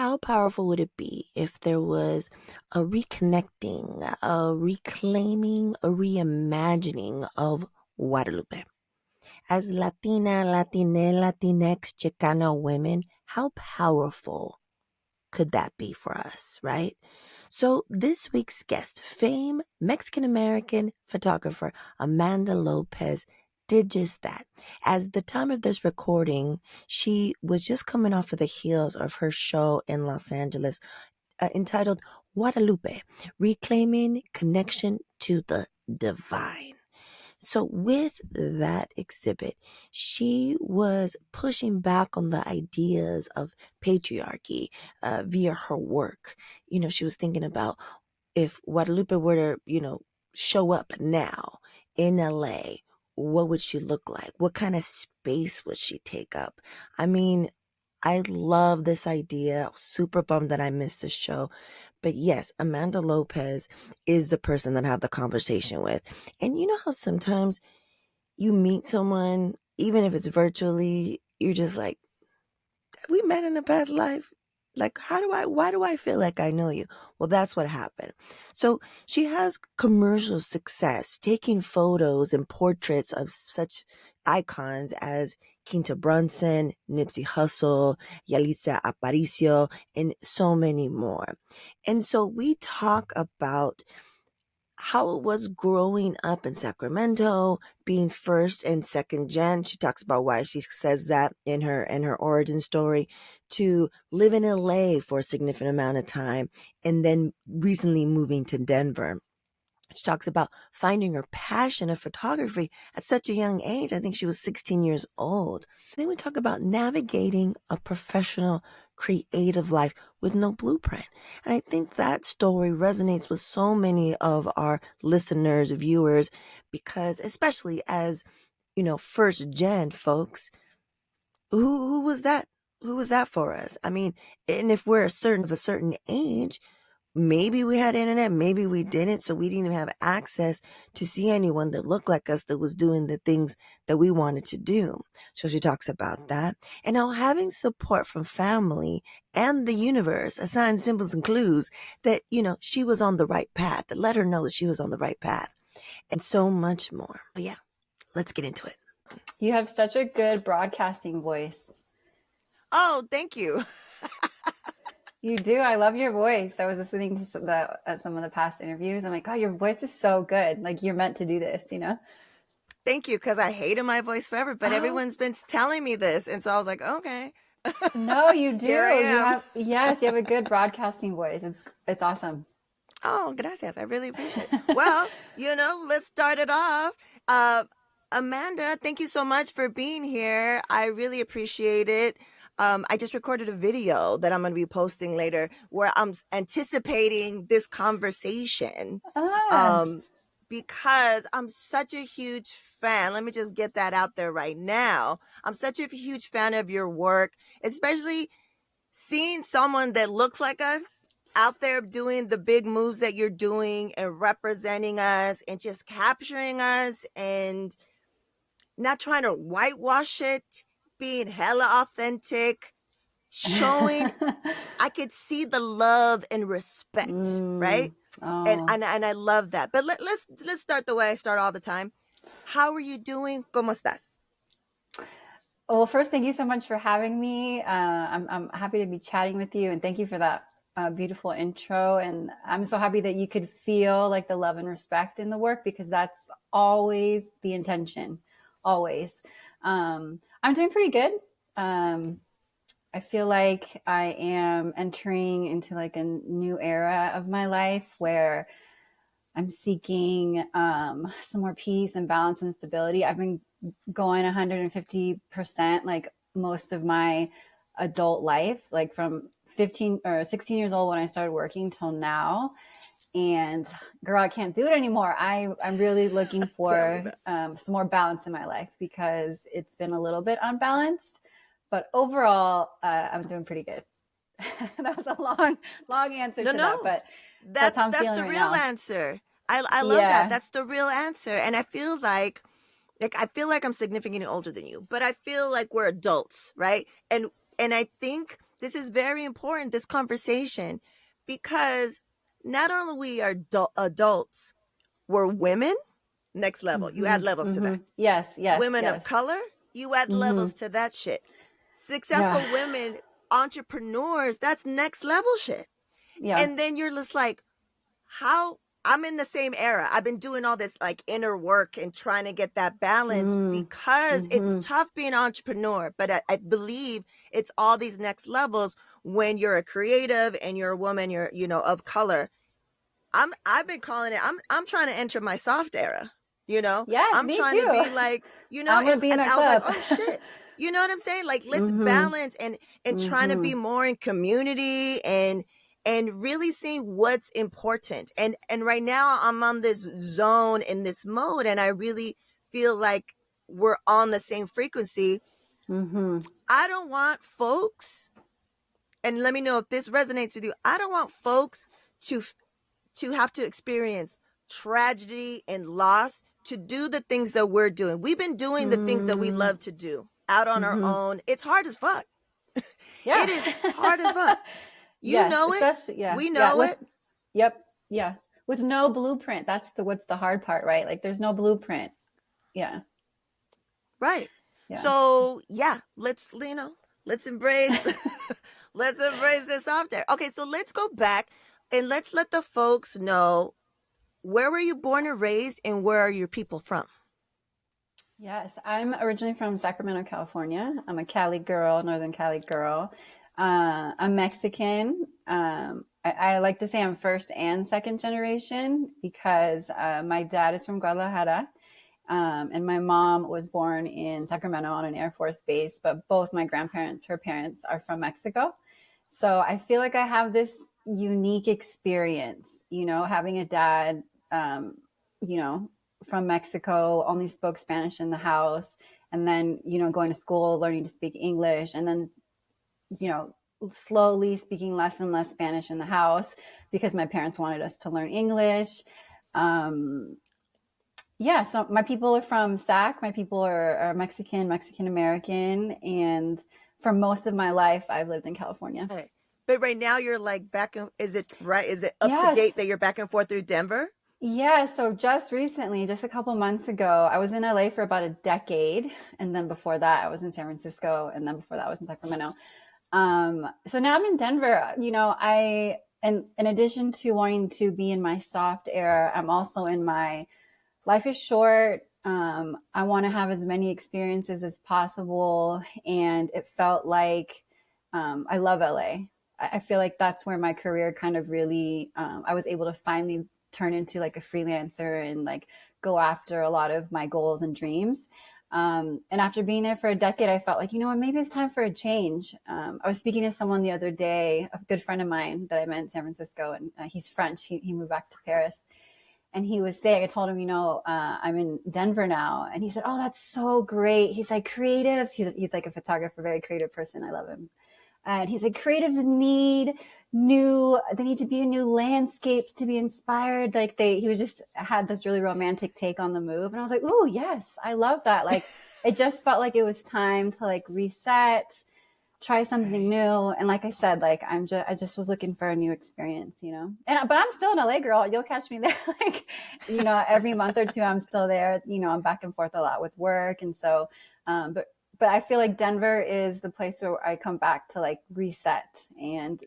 how powerful would it be if there was a reconnecting, a reclaiming, a reimagining of Guadalupe? As Latina, Latine, Latinx, Chicana women, how powerful could that be for us, right? So this week's guest, famed Mexican-American photographer Amanda Lopez, did just that. As the time of this recording, she was just coming off of the heels of her show in Los Angeles entitled Guadalupe, Reclaiming Connection to the Divine. So with that exhibit, she was pushing back on the ideas of patriarchy via her work. She was thinking about if Guadalupe were to, show up now in LA, what would she look like? What kind of space would she take up? I mean, I love this idea. I was super bummed that I missed the show. But yes, Amanda Lopez is the person that I have the conversation with. And you know how sometimes you meet someone, even if it's virtually, you're just like, have we met in a past life? Like, why do I feel like I know you? Well, that's what happened. So she has commercial success taking photos and portraits of such icons as Quinta Brunson, Nipsey Hussle, Yalitza Aparicio, and so many more. And so we talk about how it was growing up in Sacramento, being first and second gen. She talks about why she says that in her origin story, to live in LA for a significant amount of time and then recently moving to Denver. She talks about finding her passion of photography at such a young age. I think she was 16 years old. Then we talk about navigating a professional, creative life with no blueprint. And I think that story resonates with so many of our listeners, viewers, because especially as, first gen folks, who was that? Who was that for us? I mean, and if we're of a certain age, maybe we had internet, maybe we didn't, so we didn't even have access to see anyone that looked like us that was doing the things that we wanted to do. So she talks about that. And how having support from family and the universe, signs, symbols, and clues that, she was on the right path, that let her know that she was on the right path, and so much more. But yeah, let's get into it. You have such a good broadcasting voice. Oh, thank you. You do. I love your voice. I was listening to some of the past interviews. I'm like, God, your voice is so good. Like, you're meant to do this, Thank you, because I hated my voice forever, but everyone's been telling me this. And so I was like, okay. No, you do. Here I am. You have a good broadcasting voice. It's awesome. Oh, gracias. I really appreciate it. Well, let's start it off. Amanda, thank you so much for being here. I really appreciate it. I just recorded a video that I'm going to be posting later where I'm anticipating this conversation. Because I'm such a huge fan. Let me just get that out there right now. I'm such a huge fan of your work, especially seeing someone that looks like us out there doing the big moves that you're doing and representing us and just capturing us and not trying to whitewash it, being hella authentic, showing I could see the love and respect, right? Oh. And I love that. But let's start the way I start all the time. How are you doing? ¿Cómo estás? Well, first, thank you so much for having me. I'm happy to be chatting with you, and thank you for that beautiful intro. And I'm so happy that you could feel like the love and respect in the work, because that's always the intention, always. I'm doing pretty good. I feel like I am entering into like a new era of my life where I'm seeking some more peace and balance and stability. I've been going 150% like most of my adult life, like from 15 or 16 years old when I started working till now. And girl, I can't do it anymore. I'm really looking for some more balance in my life, because it's been a little bit unbalanced. But overall, I'm doing pretty good. That was a long answer to that, but that's how I'm feeling the right real now. answer. I love that. That's the real answer. And I feel like I'm significantly older than you, but I feel like we're adults, right? And I think This is very important, this conversation, because not only we are adults, we're women, next level. You add levels to that. Yes, yes, Women of yes. color, you add levels to that shit. Yeah, Successful women, entrepreneurs, that's next level shit. yeah. And then you're just like, how? I'm in the same era. I've been doing all this like inner work and trying to get that balance because it's tough being an entrepreneur. But I believe it's all these next levels when you're a creative and you're a woman, you're, you know, of color. I've been calling it, I'm trying to enter my soft era, you know? Yes, I'm me trying to too. be like, you know, I'm gonna be in and that I was like, club. oh shit. You know what I'm saying? Like, let's balance and trying to be more in community and really seeing what's important. And right now I'm on this zone in this mode, and I really feel like we're on the same frequency. I don't want folks, and let me know if this resonates with you. I don't want folks to have to experience tragedy and loss to do the things that we're doing. We've been doing the things that we love to do out on our own. It's hard as fuck. Yeah. It is hard as fuck. You Yes, know it. especially yeah, We yeah. know With it. yep, yeah. With no blueprint. That's the what's the hard part, right? Like there's no blueprint. Yeah, Right. yeah. So yeah, let's, you know, let's embrace let's embrace this off there. Okay, so let's go back and let's let the folks know, where were you born and raised and where are your people from? Yes, I'm originally from Sacramento, California. I'm a Cali girl, Northern Cali girl. I'm Mexican. I like to say I'm first and second generation because my dad is from Guadalajara, and my mom was born in Sacramento on an Air Force base, but both my grandparents, her parents, are from Mexico. So I feel like I have this unique experience, you know, having a dad, you know, from Mexico, only spoke Spanish in the house, and then, you know, going to school, learning to speak English, and then, you know, slowly speaking less and less Spanish in the house because my parents wanted us to learn English. Um, yeah, so my people are from SAC. My people are Mexican, Mexican American, and for most of my life, I've lived in California. Okay. But right now you're like back in, is it right? Is it up to date Yes, that you're back and forth through Denver? yeah. So just recently, just a couple months ago, I was in LA for about a decade, and then before that, I was in San Francisco, and then before that, I was in Sacramento. So now I'm in Denver. You know, and in addition to wanting to be in my soft era, I'm also in my life is short. I want to have as many experiences as possible. And it felt like I love LA. I feel like that's where my career kind of really, I was able to finally turn into like a freelancer and like go after a lot of my goals and dreams. And after being there for a decade, I felt like, you know what, maybe it's time for a change. I was speaking to someone the other day, a good friend of mine that I met in San Francisco, and he's French. He moved back to Paris. And he was saying, I told him, you know, I'm in Denver now. And he said, oh, that's so great. He's like, creatives. He's like a photographer, very creative person. I love him. And he's like, creatives they need to be in new landscapes to be inspired. Like he was just had this really romantic take on the move. And I was like, oh, yes, I love that. Like, it just felt like it was time to like reset, try something new. And like I said, like I just was looking for a new experience, you know. But I'm still an LA girl. You'll catch me there, like, you know, every month or two I'm still there. You know, I'm back and forth a lot with work, and so, but I feel like Denver is the place where I come back to like reset, and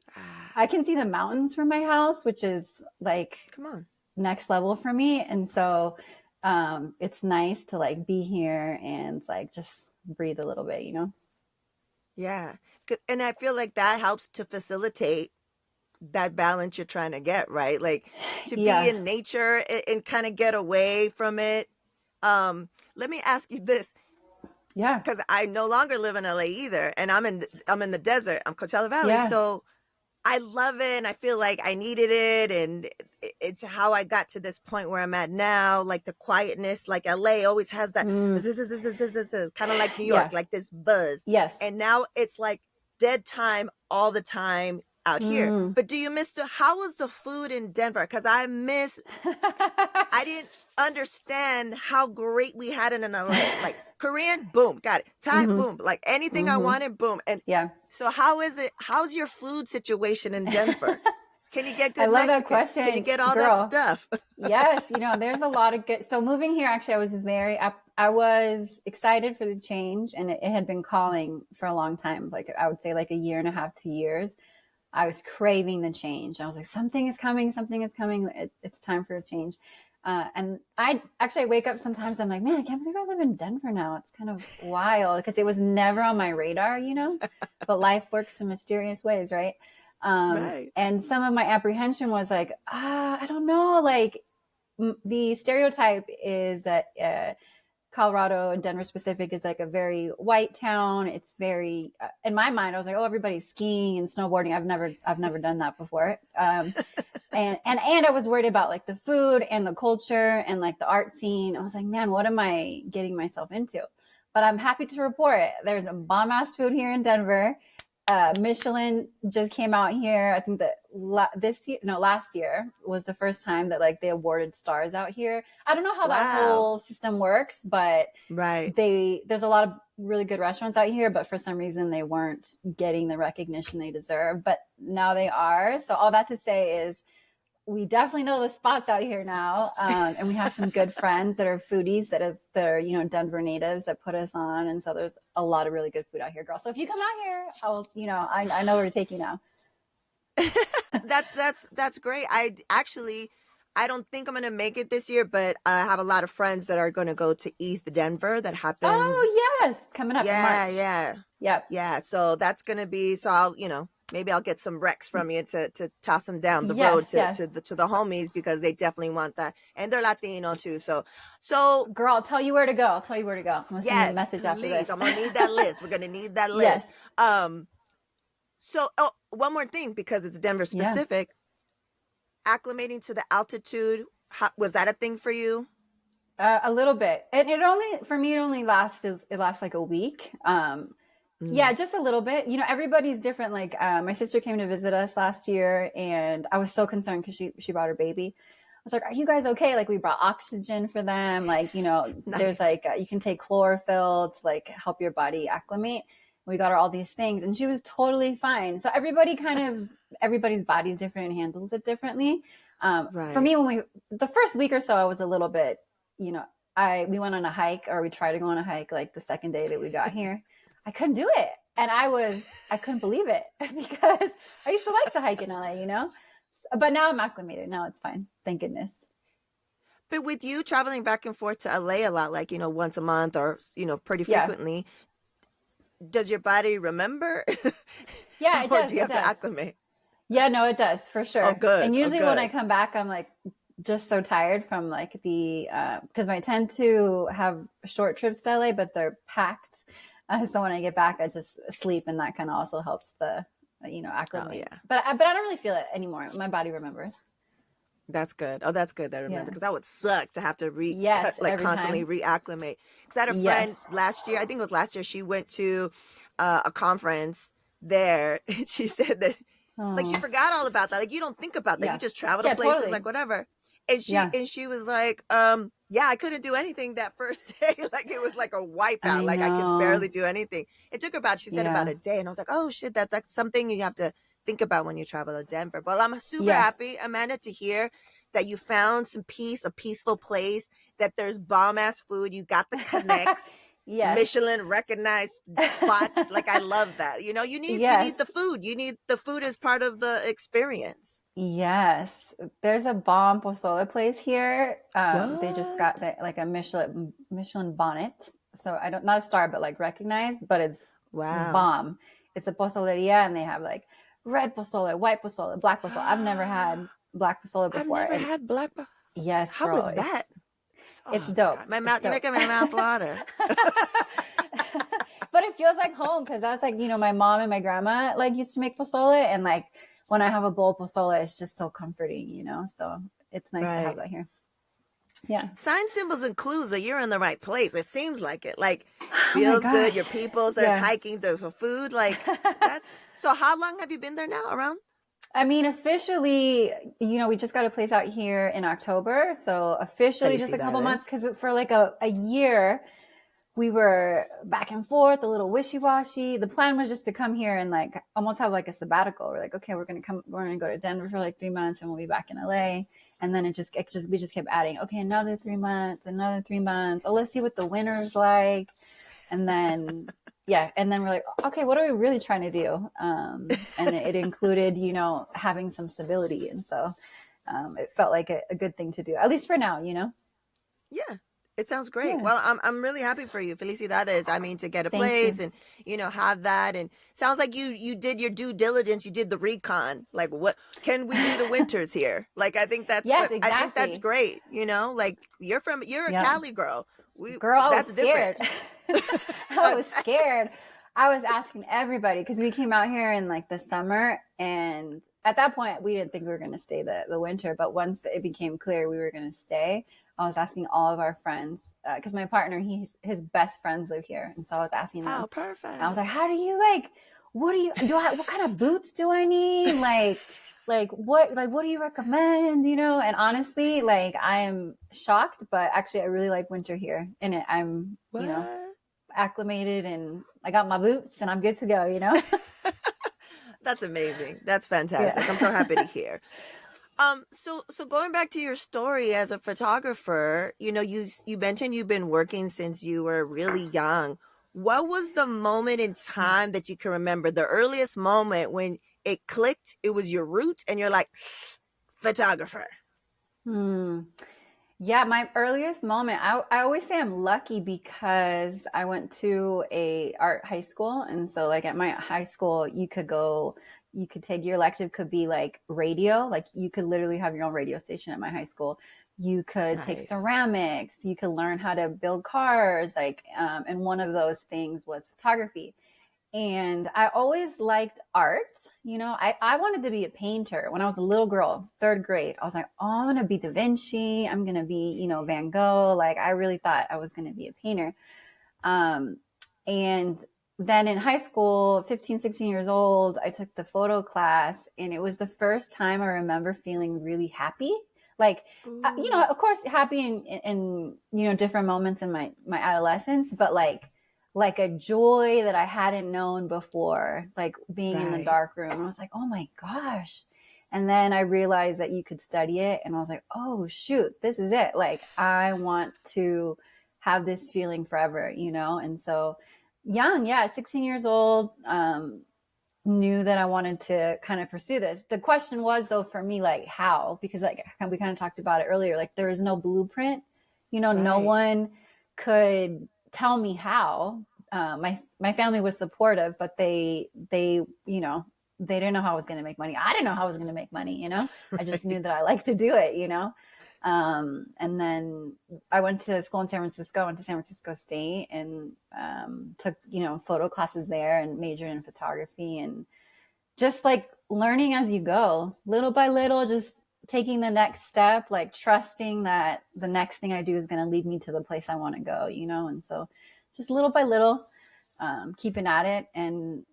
I can see the mountains from my house, which is like Come on. next level for me, and so. It's nice to like be here and like just breathe a little bit, you know? Yeah. And I feel like that helps to facilitate that balance you're trying to get, right? Like to be Yeah. in nature and kind of get away from it. Let me ask you this, Yeah. because I no longer live in LA either, and I'm in the desert. I'm Coachella Valley, Yeah. so I love it, and I feel like I needed it, and it's how I got to this point where I'm at now. Like the quietness, like LA always has that kind of like New York, Yeah. like this buzz, Yes. and now it's like dead time all the time. out here. Mm. But do you miss how was the food in Denver? Because I didn't understand how great we had it in LA. Like Korean, boom, got it. Thai, Mm-hmm. boom. Like anything I Mm-hmm. wanted, boom. And Yeah. so how is it? How's your food situation in Denver? Can you get I good love that Mexican? question, Can you get all that girl. stuff? Yes, there's a lot of good. So moving here, actually, I was excited for the change, and it had been calling for a long time. Like I would say, like a year and a half, 2 years. I was craving the change. I was like, something is coming, something is coming. It's time for a change. And I wake up sometimes. I'm like, man, I can't believe I live in Denver now. It's kind of wild because it was never on my radar, but life works in mysterious ways, right? Right. And some of my apprehension was like, I don't know, like the stereotype is that Colorado and Denver specific is like a very white town. It's very, in my mind, I was like, oh, everybody's skiing and snowboarding. I've never done that before. And I was worried about like the food and the culture and like the art scene. I was like, man, what am I getting myself into? But I'm happy to report there's a bomb ass food here in Denver. Michelin just came out here. I think that last year was the first time that like they awarded stars out here. I don't know how that Wow. whole system works, but Right. there's a lot of really good restaurants out here, but for some reason they weren't getting the recognition they deserve. But now they are. So all that to say is we definitely know the spots out here now, and we have some good friends that are foodies that are Denver natives that put us on, and so there's a lot of really good food out here, girl. So if you come out here, I know where to take you now. That's great. I don't think I'm gonna make it this year, but I have a lot of friends that are gonna go to ETH Denver. That happens. Oh yes, coming up in March. Yeah. So that's gonna be. So I'll maybe I'll get some recs from you to toss them down the road to the homies, because they definitely want that, and they're Latino too. So girl, I'll tell you where to go. I'm gonna send you a message after this. I'm gonna need that list. We're gonna need that list. Yes. So one more thing, because it's Denver specific. Acclimating to the altitude, was that a thing for you? A little bit, and it only lasts like a week. Yeah, just a little bit. Everybody's different. Like my sister came to visit us last year, and I was so concerned because she brought her baby. I was like, "Are you guys okay?" Like we brought oxygen for them. Like nice. There's like you can take chlorophyll to like help your body acclimate. We got her all these things, and she was totally fine. So everybody's body's different and handles it differently. Right. For me, the first week or so, I was a little bit, we went on a hike, or we tried to go on a hike like the second day that we got here. I couldn't do it. And I couldn't believe it because I used to like the hike in LA, but now I'm acclimated. Now it's fine. Thank goodness. But with you traveling back and forth to LA a lot, like, once a month or, pretty frequently, does your body remember? Yeah, it does. Do you have to acclimate? Yeah, no, it does for sure. Oh, good. And usually when I come back, I'm like just so tired from like because I tend to have short trips to LA, but they're packed. So when I get back, I just sleep, and that kind of also helps the, acclimate. Oh, yeah. But I don't really feel it anymore. My body remembers. That's good. Oh, that's good that I remember, because that would suck to have to constantly reacclimate. Because I had a friend last year, I think it was last year, she went to a conference there, and she said that like she forgot all about that. Like you don't think about that. You just travel to places, like whatever. And she was like, I couldn't do anything that first day. Like it was like a wipeout. Like I could barely do anything. It took her she said about a day, and I was like, oh shit, that's like something you have to think about when you travel to Denver. But I'm super happy, Amanda, to hear that you found some peace, a peaceful place, that there's bomb ass food. You got the connects. Michelin recognized spots. Like I love that. You need the food. You need the food as part of the experience. Yes, there's a bomb pozole place here. They just got like a Michelin bonnet. So not a star, but like recognized. But it's bomb. It's a pozoleria, and they have like red pozole, white pozole, black pozole. I've never had black pozole before. I've never had black. Yes, how is that? It's dope. God. You're making my mouth water. But it feels like home, because that's like, my mom and my grandma like used to make pozole, and like when I have a bowl of pozole, it's just so comforting, so it's nice to have that here. Yeah. Sign, symbols, and clues that you're in the right place. It seems like it. Like feels good. Your people, there's hiking, there's some food. Like that's. So how long have you been there now? Around? I mean, officially, we just got a place out here in October. So officially just a couple months, Felicidades. because for like a year, we were back and forth, a little wishy-washy. The plan was just to come here and like almost have like a sabbatical. We're like, okay, we're gonna go to Denver for like 3 months, and we'll be back in LA. And then we just kept adding, okay, another 3 months, another 3 months. Oh, let's see what the winter's like. And then yeah, and then we're like, okay, what are we really trying to do? And it included, having some stability. And so it felt like a good thing to do, at least for now. Yeah. It sounds great. Yeah. Well, I'm really happy for you. Felicidades. I mean, to get a Thank place you. and have that, and sounds like you did your due diligence. You did the recon. Like, what can we do the winters here? Like, Yes, I think that's exactly. great. Like you're a Yep. Cali girl. Girl, I was That's different. scared. I was scared. I was asking everybody, because we came out here in like the summer, and at that point we didn't think we were going to stay the winter. But once it became clear we were going to stay, I was asking all of our friends, because my partner, his best friends live here, and so I was asking them. Oh, I was perfect. like, "How do you like? What kind of boots do I need? What do you recommend? And honestly, like, I am shocked, but actually I really like winter here. And I'm, What? acclimated, and I got my boots, and I'm good to go. That's amazing. That's fantastic. I'm so Yeah. happy to hear. So going back to your story as a photographer, you mentioned you've been working since you were really young. What was the moment in time that you can remember, the earliest moment when it clicked, it was your root, and you're like, photographer? Hmm. Yeah, my earliest moment, I always say I'm lucky, because I went to a art high school. And so like at my high school, you could take your elective, could be like radio, like you could literally have your own radio station at my high school. You could take Nice. ceramics, you could learn how to build cars, like, and one of those things was photography. And I always liked art. I wanted to be a painter when I was a little girl, third grade. I was like, oh, I'm going to be Da Vinci. I'm going to be, Van Gogh. Like, I really thought I was going to be a painter. Um, and then in high school, 15, 16 years old, I took the photo class, and it was the first time I remember feeling really happy. Like, Ooh, of course, happy in different moments in my adolescence, but like a joy that I hadn't known before, like being in the right. dark room. I was like, oh my gosh. And then I realized that you could study it. And I was like, oh, shoot, this is it. Like, I want to have this feeling forever. And so young, yeah, at 16 years old, knew that I wanted to kind of pursue this. The question was, though, for me, like, how? Because like we kind of talked about it earlier, like there is no blueprint. No Right. one could tell me how. My family was supportive, but they didn't know how I was going to make money. I didn't know how I was going to make money. I just knew that Right. I like to do it. And then I went to school in San Francisco, went to San Francisco State, and took, photo classes there, and majored in photography, and just like learning as you go, little by little, just taking the next step, like trusting that the next thing I do is going to lead me to the place I want to go. And so just little by little, keeping at it. And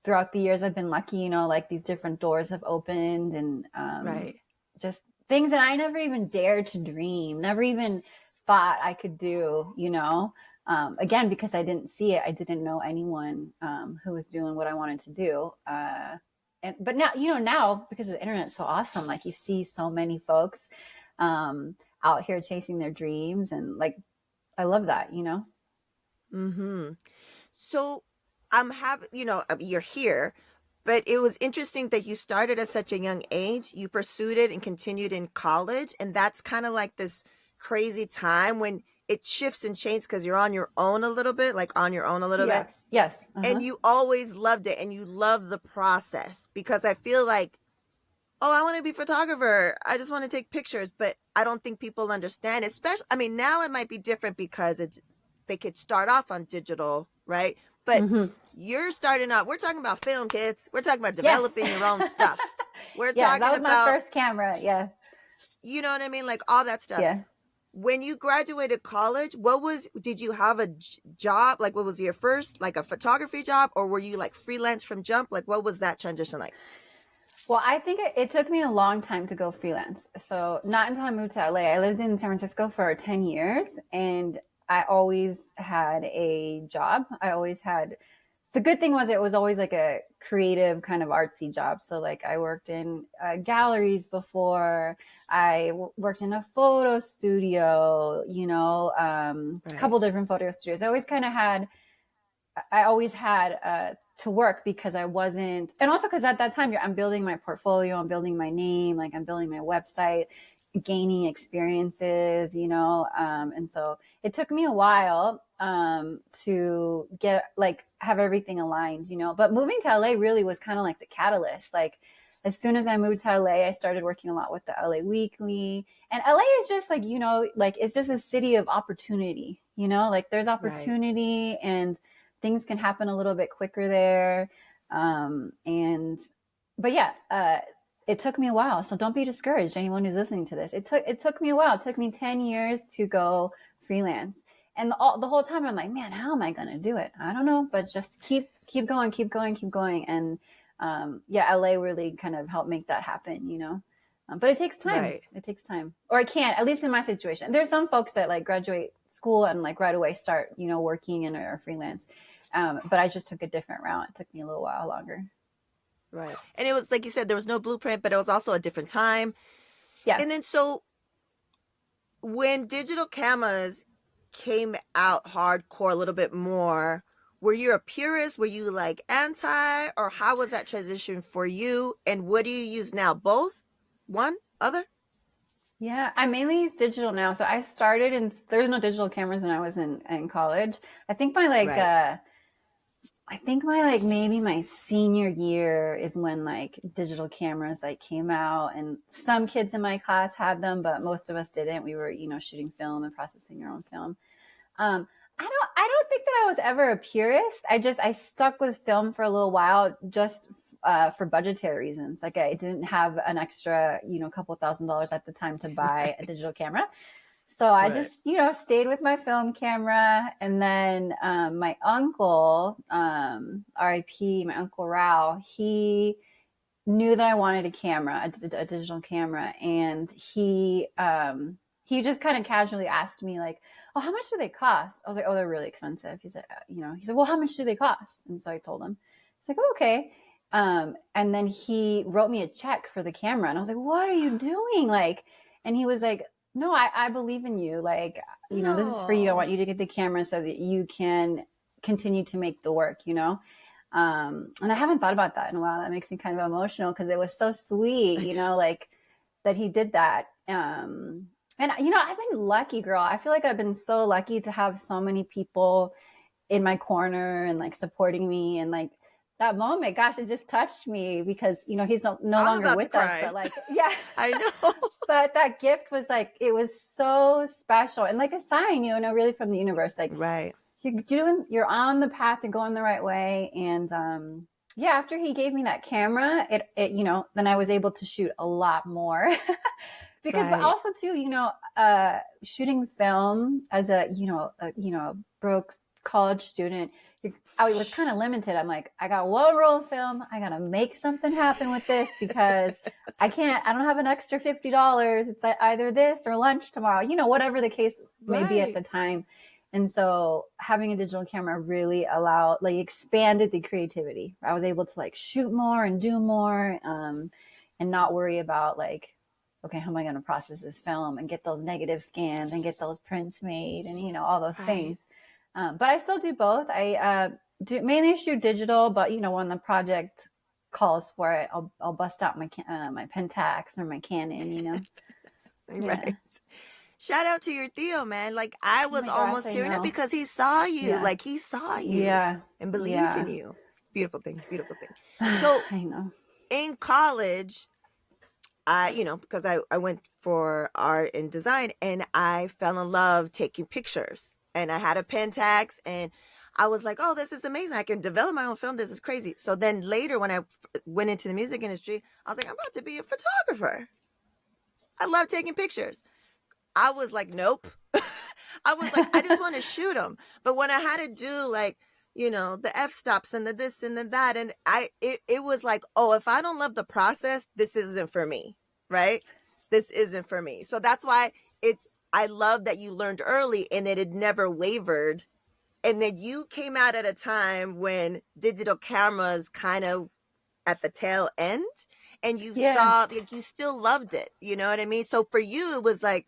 throughout the years, I've been lucky, like these different doors have opened, and Right. just things that I never even dared to dream, never even thought I could do. Again, because I didn't see it, I didn't know anyone who was doing what I wanted to do. But now because the internet's so awesome, like you see so many folks out here chasing their dreams, and like I love that. Mm-hmm. So I'm happy, you're here, but it was interesting that you started at such a young age. You pursued it and continued in college. And that's kind of like this crazy time when it shifts and changes because you're on your own a little bit, like on your own a little bit. Yeah. Yes. And Uh-huh. you always loved it and you love the process because I feel like, oh, I want to be a photographer. I just want to take pictures, but I don't think people understand, especially, I mean, now it might be different because they could start off on digital, right? But Mm-hmm. you're starting out, we're talking about film, kids. We're talking about Yes. developing your own stuff. We're Yeah, that talking was my about, first camera. Yeah. you know what I mean? Like all that stuff. Yeah. When you graduated college, did you have a job? Like what was your first, like a photography job, or were you like freelance from jump? Like what was that transition like? Well, I think it took me a long time to go freelance. So not until I moved to LA. I lived in San Francisco for 10 years and I always had a job. I always had, the good thing was it was always like a creative kind of artsy job. So like I worked in galleries before. Worked in a photo studio, a Right. couple different photo studios. I always had to work because I wasn't, and also because at that time I'm building my portfolio, I'm building my name, like I'm building my website, gaining experiences, and so it took me a while to get like have everything aligned, But moving to LA really was kind of like the catalyst. Like as soon as I moved to LA, I started working a lot with the LA Weekly, and LA is just like like it's just a city of opportunity, like there's Right. opportunity and things can happen a little bit quicker there. But yeah, it took me a while. So don't be discouraged. Anyone who's listening to this, it took me a while. It took me 10 years to go freelance. And the whole time I'm like, man, how am I going to do it? I don't know, but just keep going, keep going, keep going. And yeah, LA really kind of helped make that happen. But it takes time. Right. It takes time, or it can't. At least in my situation, there's some folks that like graduate school and like right away start, working in or freelance. But I just took a different route. It took me a little while longer. Right. And it was like you said, there was no blueprint, but it was also a different time. Yeah. And then so when digital cameras came out hardcore a little bit more, were you a purist? Were you like anti, or how was that transition for you? And what do you use now? Both? One? Other? Yeah, I mainly use digital now. So I started and there's no digital cameras when I was in college. I think my like Right. I think my like maybe my senior year is when like digital cameras like came out, and some kids in my class had them, but most of us didn't. We were, shooting film and processing our own film. Um, I don't think that I was ever a purist. I stuck with film for a little while just for budgetary reasons. Like I didn't have an extra, couple $1,000s at the time to buy a Right. digital camera. So I Right. just, stayed with my film camera. And then my uncle, RIP, my uncle Rao, he knew that I wanted a camera, a digital camera. And he just kind of casually asked me like, oh, how much do they cost? I was like, oh, they're really expensive. He's like, he said, well, how much do they cost? And so I told him. He's like, oh, okay. And then he wrote me a check for the camera. And I was like, what are you doing? Like, and he was like, no, I believe in you. Like, this is for you. I No. want you to get the camera so that you can continue to make the work. And I haven't thought about that in a while. That makes me kind of emotional because it was so sweet, like that he did that. And I've been lucky, girl. I feel like I've been so lucky to have so many people in my corner and like supporting me, and like that moment, gosh, it just touched me because he's no I'm longer about to with us, cry. but like, yeah. I know. But that gift was like, it was so special and like a sign, really from the universe, like Right. you're on the path and going the right way. And yeah, after he gave me that camera, it then I was able to shoot a lot more. Because, but Right. also too, shooting film as a broke college student, I was kind of limited. I'm like, I got one roll of film. I got to make something happen with this because I don't have an extra $50. It's either this or lunch tomorrow, whatever the case may be at Right. the time. And so having a digital camera really expanded the creativity. I was able to like shoot more and do more, and not worry about like, okay, how am I going to process this film and get those negative scans and get those prints made and, all those Right. things. But I still do both. I do mainly shoot digital, but, when the project calls for it, I'll bust out my Pentax or my Canon. Yeah. Right. Shout out to your Theo, man. Like I Oh was my gosh, almost I tearing up know. because he saw you. Yeah. Like he saw you Yeah. and believed in Yeah. you. Beautiful thing. Beautiful thing. So I know. in college, because I went for art and design and I fell in love taking pictures. And I had a Pentax and I was like, oh, this is amazing. I can develop my own film. This is crazy. So then later when I went into the music industry, I was like, I'm about to be a photographer. I love taking pictures. I was like, nope. I was like, I just want to shoot them. But when I had to do like, the f-stops and the this and the that, and it was like, oh, if I don't love the process, this isn't for me, right? This isn't for me. So that's why I love that you learned early and it had never wavered, and then you came out at a time when digital cameras kind of at the tail end, and you Yeah. saw, like, you still loved it, you know what I mean? So for you it was like,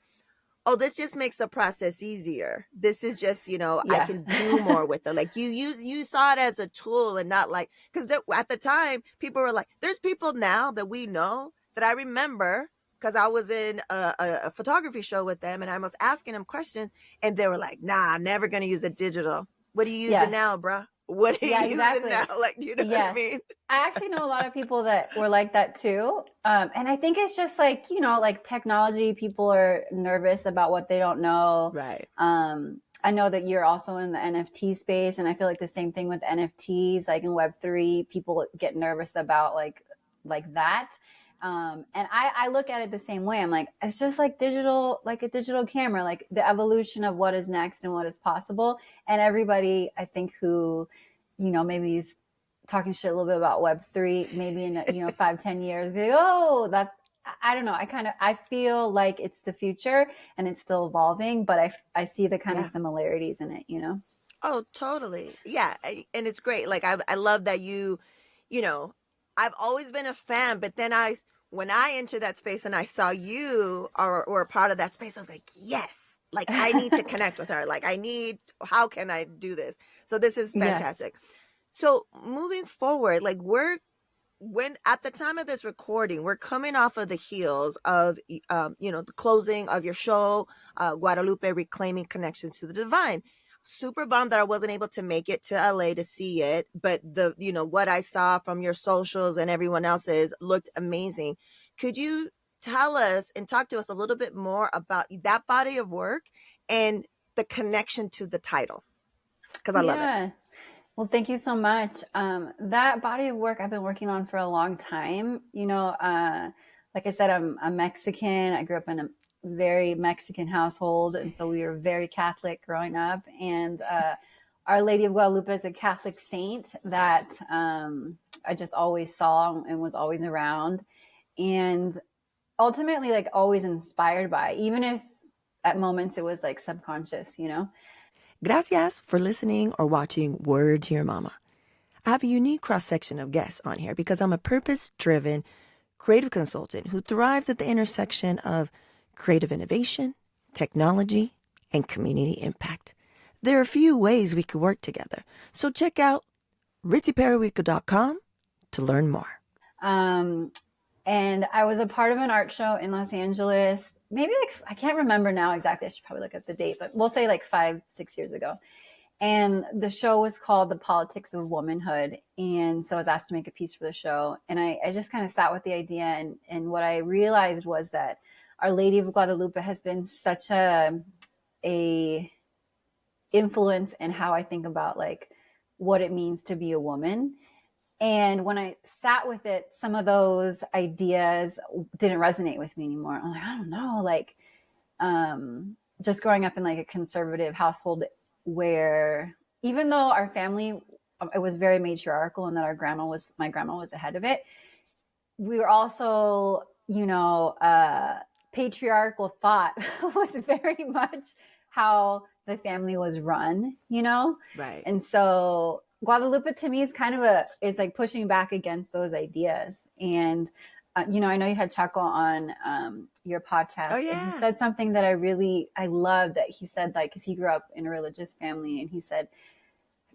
oh, this just makes the process easier. This is just, I Yeah. can do more with it. Like you saw it as a tool and not like, because at the time people were like, there's people now that we know that I remember because I was in a photography show with them and I was asking them questions and they were like, nah, I'm never going to use a digital. What are you using Yes. now, bruh? What are Yeah, you using now? exactly. Like, do you know what I Yes. mean? I actually know a lot of people that were like that too. And I think it's just like, like technology, people are nervous about what they don't know. Right. I know that you're also in the NFT space, and I feel like the same thing with NFTs, like in Web3, people get nervous about like that. And I look at it the same way. I'm like, it's just like digital, like a digital camera, like the evolution of what is next and what is possible. And everybody, I think, who, maybe is talking shit a little bit about Web3, maybe in 5-10 years, be like, oh, that, I don't know. I feel like it's the future and it's still evolving, but I see the kind of Yeah. similarities in it. Oh, totally. Yeah. And it's great. Like, I love that you know, I've always been a fan, but then when I entered that space and I saw you or a part of that space, I was like, yes, like I need to connect with her. Like how can I do this? So this is Yes. fantastic. So moving forward, like when at the time of this recording, we're coming off of the heels of the closing of your show, Guadalupe, Reclaiming Connections to the Divine. Super bummed that I wasn't able to make it to LA to see it, but what I saw from your socials and everyone else's looked amazing. Could you tell us and talk to us a little bit more about that body of work and the connection to the title? Because I love it. Yeah. Well, thank you so much. That body of work I've been working on for a long time. Like I said, I'm Mexican. I grew up in a very Mexican household, and so we were very Catholic growing up. And Our Lady of Guadalupe is a Catholic saint that I just always saw and was always around, and ultimately, like, always inspired by, even if at moments it was like subconscious. Gracias for listening or watching Word to Your Mama. I have a unique cross-section of guests on here because I'm a purpose-driven creative consultant who thrives at the intersection of creative innovation, technology, and community impact. There are a few ways we could work together, so check out ritzyperiwico.com to learn more. And I was a part of an art show in Los Angeles, maybe like, I can't remember now exactly. I should probably look up the date, but we'll say like 5-6 years ago. And the show was called The Politics of Womanhood. And so I was asked to make a piece for the show. And I just kind of sat with the idea. And what I realized was that Our Lady of Guadalupe has been such a influence in how I think about like what it means to be a woman. And when I sat with it, some of those ideas didn't resonate with me anymore. I'm like, I don't know, like, just growing up in like a conservative household where even though our family, it was very matriarchal and that my grandma was ahead of it, we were also, patriarchal thought was very much how the family was run. Right. And so Guadalupe to me is kind of is like pushing back against those ideas. And, I know you had Chaco on your podcast, Oh, and he yeah. said something that I love that he said, like, cause he grew up in a religious family, and I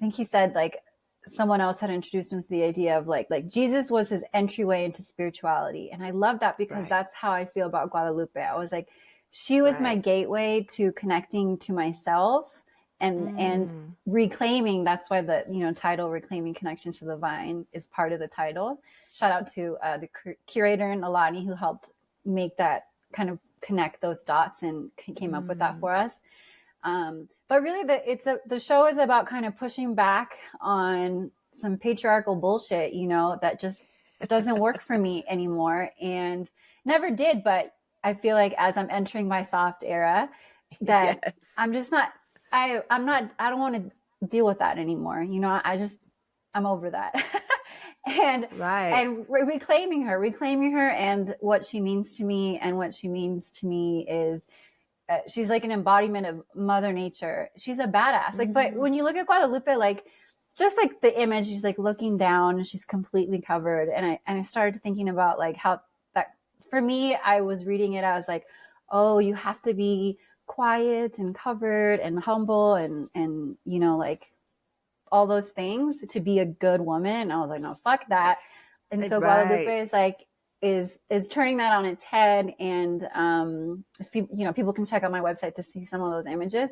think he said like someone else had introduced him to the idea of like Jesus was his entryway into spirituality. And I love that because Right. that's how I feel about Guadalupe. I was like, she was my Right. gateway to connecting to myself and reclaiming. That's why the title Reclaiming Connections to the Vine is part of the title. Shout out to the curator and Alani who helped make that kind of connect those dots and came up with that for us. But really, the show is about kind of pushing back on some patriarchal bullshit, that just doesn't work for me anymore and never did. But I feel like as I'm entering my soft era, that Yes. I'm just not. I don't want to. deal with that anymore. You know, I'm over that. and Right. and reclaiming her and what she means to me. And what she means to me is she's like an embodiment of Mother Nature. She's a badass. Like, but when you look at Guadalupe, like just like the image, she's like looking down and she's completely covered. And I started thinking about like how that, for me, I was reading it. I was like, oh, you have to be quiet and covered and humble and, you know, like all those things to be a good woman. And I was like, no, fuck that. And so Guadalupe Right. is like, is turning that on its head. And if you know, people can check out my website to see some of those images.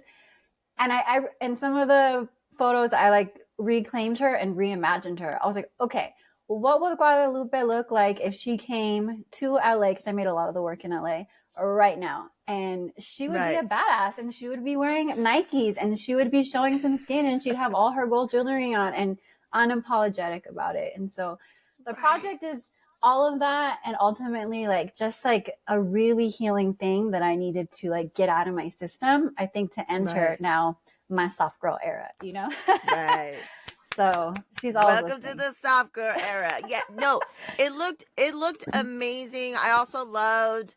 And I in some of the photos, I like reclaimed her and reimagined her. I was like, okay, well, what would Guadalupe look like if she came to LA? Because I made a lot of the work in LA right now. And she would be a Right. badass and she would be wearing Nikes and she would be showing some skin and she'd have all her gold jewelry on and unapologetic about it. And so the Right. project is all of that and ultimately like just like a really healing thing that I needed to like get out of my system, I think, to enter Right. now my soft girl era, you know? Right. So she's all of those Welcome to things. the soft girl era. Yeah, no, it looked amazing. I also loved,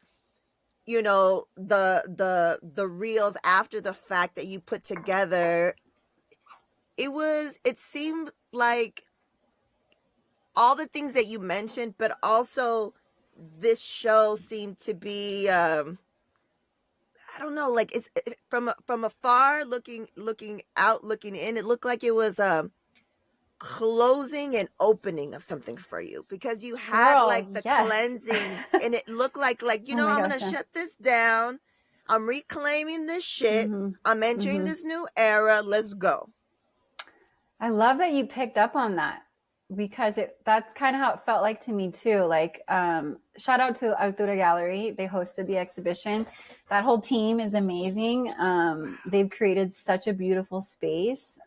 you know, the reels after the fact that you put together. It seemed like all the things that you mentioned, but also this show seemed to be I don't know, like from afar looking out, looking in, it looked like it was closing and opening of something for you, because you had Girl, like the yes. cleansing, and it looked like, Oh my I'm gosh. gonna Yeah. shut this down, I'm reclaiming this shit, Mm-hmm. I'm entering Mm-hmm. this new era, let's go. I love that you picked up on that because that's kind of how it felt like to me too. Like, shout out to Altura Gallery. They hosted the exhibition. That whole team is amazing. They've created such a beautiful space.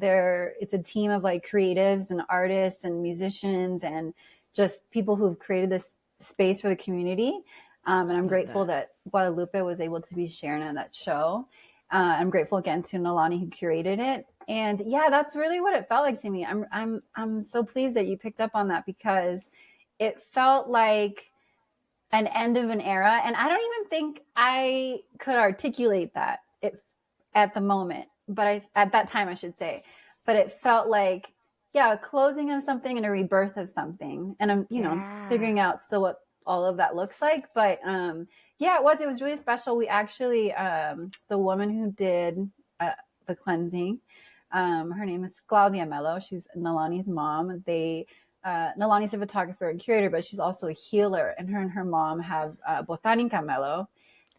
It's a team of like creatives and artists and musicians and just people who've created this space for the community. And I'm Love grateful that. that Guadalupe was able to be sharing on that show. I'm grateful again to Nalani who curated it. And yeah, that's really what it felt like to me. I'm so pleased that you picked up on that because it felt like an end of an era, and I don't even think I could articulate that at the moment, but at that time I should say. But it felt like, yeah, a closing of something and a rebirth of something, and I'm Yeah. figuring out still what all of that looks like. But yeah, it was really special. We actually the woman who did the cleansing, her name is Claudia Mello. She's Nalani's mom. Nalani's a photographer and curator, but she's also a healer. And her mom have Botanica Mello,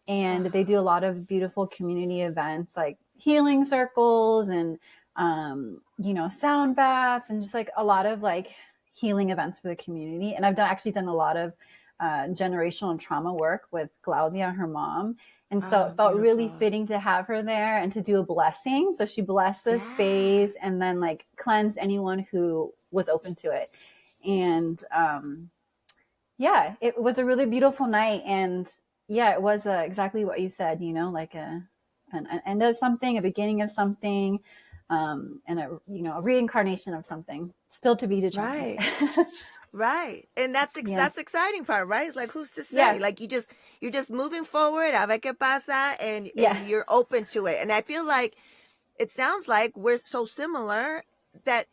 and they do a lot of beautiful community events like healing circles and sound baths and just like a lot of like healing events for the community. And I've actually done a lot of generational and trauma work with Claudia, her mom. And so it Oh, felt really beautiful. fitting to have her there and to do a blessing. So she blessed this Yeah. phase and then like cleansed anyone who was open to it. And yeah, it was a really beautiful night. And yeah, it was exactly what you said, like an end of something, a beginning of something, and a reincarnation of something still to be determined. Right. Right. And Yeah. that's exciting part, right? It's like, who's to say? Yeah. Like, you're just moving forward, a ver qué pasa, and Yeah. you're open to it. And I feel like it sounds like we're so similar that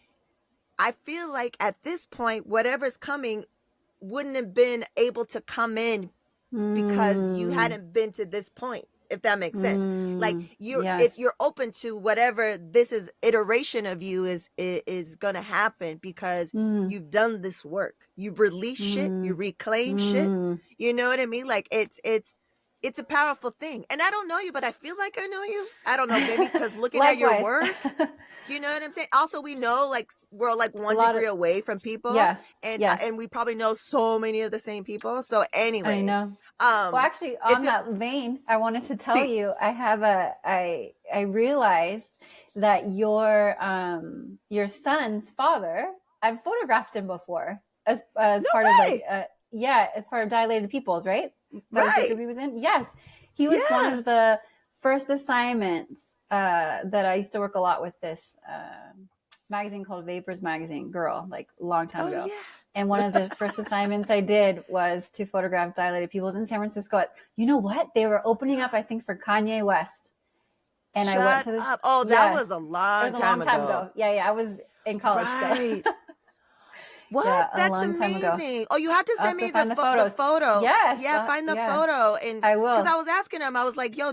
I feel like at this point, whatever's coming wouldn't have been able to come in because you Mm, hadn't been to this point, if that makes sense. Like, if yes. you're open to whatever this is iteration of you is gonna happen, because Mm, you've done this work, you've released shit, you mm, reclaimed shit, mm. you know what I mean? Like, it's a powerful thing. And I don't know you, but I feel like I know you. I don't know, maybe because looking at your Likewise. work, you know what I'm saying? Also, we know, like, we're like A one lot of, degree away from people, yeah. Yes. and we probably know so many of the same people. So, I anyways, know. Well, um, actually, it's on a that vein, I wanted to tell see. you I realized that your son's father, I've photographed him before as No part of like way. as part of Dilated Peoples, right? That was the Right. group he was in. Yes, he was one Yeah. of the first assignments that I used to work a lot with this magazine called Vapors Magazine, girl, like a long time Oh ago. yeah. And one of the first assignments I did was to photograph dilated pupils in San Francisco. You know what? They were opening up, I think, for Kanye West. And I went Shut to the, up. Oh, that was yes, a it long was a time long time ago. ago. Yeah, yeah. I was in college still. Right. What? Yeah, a That's long time ago. amazing. Oh, you have to I'll send have to me the find the the photos. photo. Yes. Yeah, find the Yeah, photo. And I because will. I was asking him, I was like, "Yo,